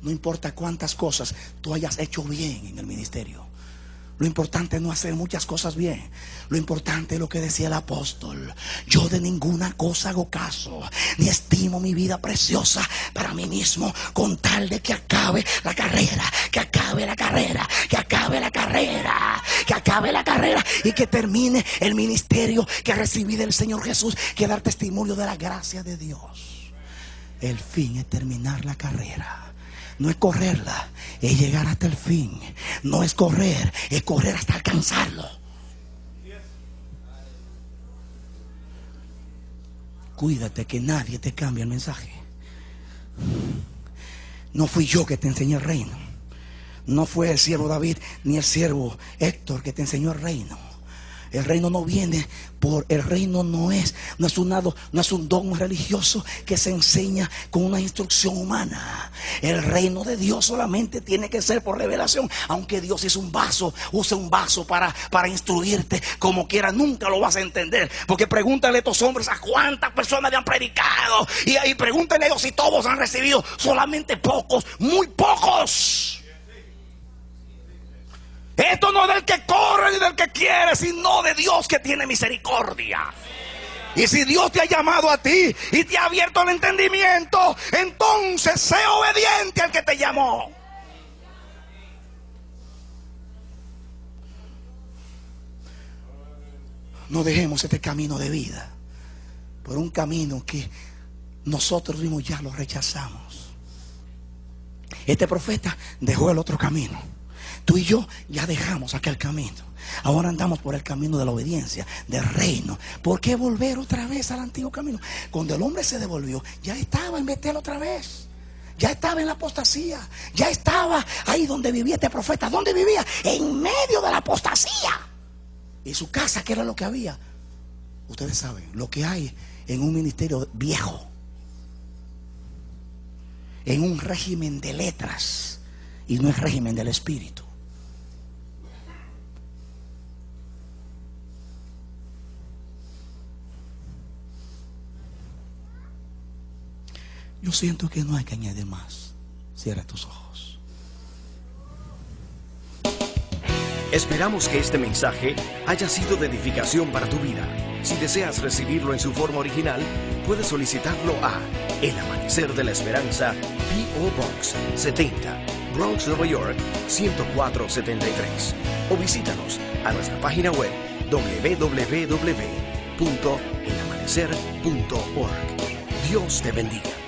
No importa cuántas cosas tú hayas hecho bien en el ministerio. Lo importante es no hacer muchas cosas bien. Lo importante es lo que decía el apóstol: yo de ninguna cosa hago caso, ni estimo mi vida preciosa para mí mismo, con tal de que acabe la carrera, que acabe la carrera, que acabe la carrera, que acabe la carrera, y que termine el ministerio que recibí del Señor Jesús, que dar testimonio de la gracia de Dios. El fin es terminar la carrera. No es correrla, es llegar hasta el fin. No es correr, es correr hasta alcanzarlo. Cuídate que nadie te cambie el mensaje. No fui yo que te enseñé el reino. No fue el siervo David ni el siervo Héctor que te enseñó el reino. El reino no viene por, el reino no es un dogma religioso que se enseña con una instrucción humana. El reino de Dios solamente tiene que ser por revelación. Aunque Dios use un vaso para instruirte, como quiera, nunca lo vas a entender. Porque pregúntale a estos hombres a cuántas personas le han predicado, y pregúntale a ellos si todos han recibido. Solamente pocos, muy pocos. Esto no es del que corre ni del que quiere, sino de Dios que tiene misericordia. Y si Dios te ha llamado a ti y te ha abierto el entendimiento, entonces sé obediente al que te llamó. No dejemos este camino de vida por un camino que nosotros mismos ya lo rechazamos. Este profeta dejó el otro camino. Tú y yo ya dejamos aquel camino. Ahora andamos por el camino de la obediencia, del reino. ¿Por qué volver otra vez al antiguo camino? Cuando el hombre se devolvió, ya estaba en Betel otra vez. Ya estaba en la apostasía. Ya estaba ahí donde vivía este profeta. ¿Dónde vivía? En medio de la apostasía. Y su casa, ¿qué era lo que había? Ustedes saben, lo que hay en un ministerio viejo, en un régimen de letras, y no es régimen del espíritu. Yo siento que no hay que añadir más. Cierra tus ojos. Esperamos que este mensaje haya sido de edificación para tu vida. Si deseas recibirlo en su forma original, puedes solicitarlo a El Amanecer de la Esperanza, P.O. Box 70, Bronx, Nueva York 10473. O visítanos a nuestra página web www.elamanecer.org. Dios te bendiga.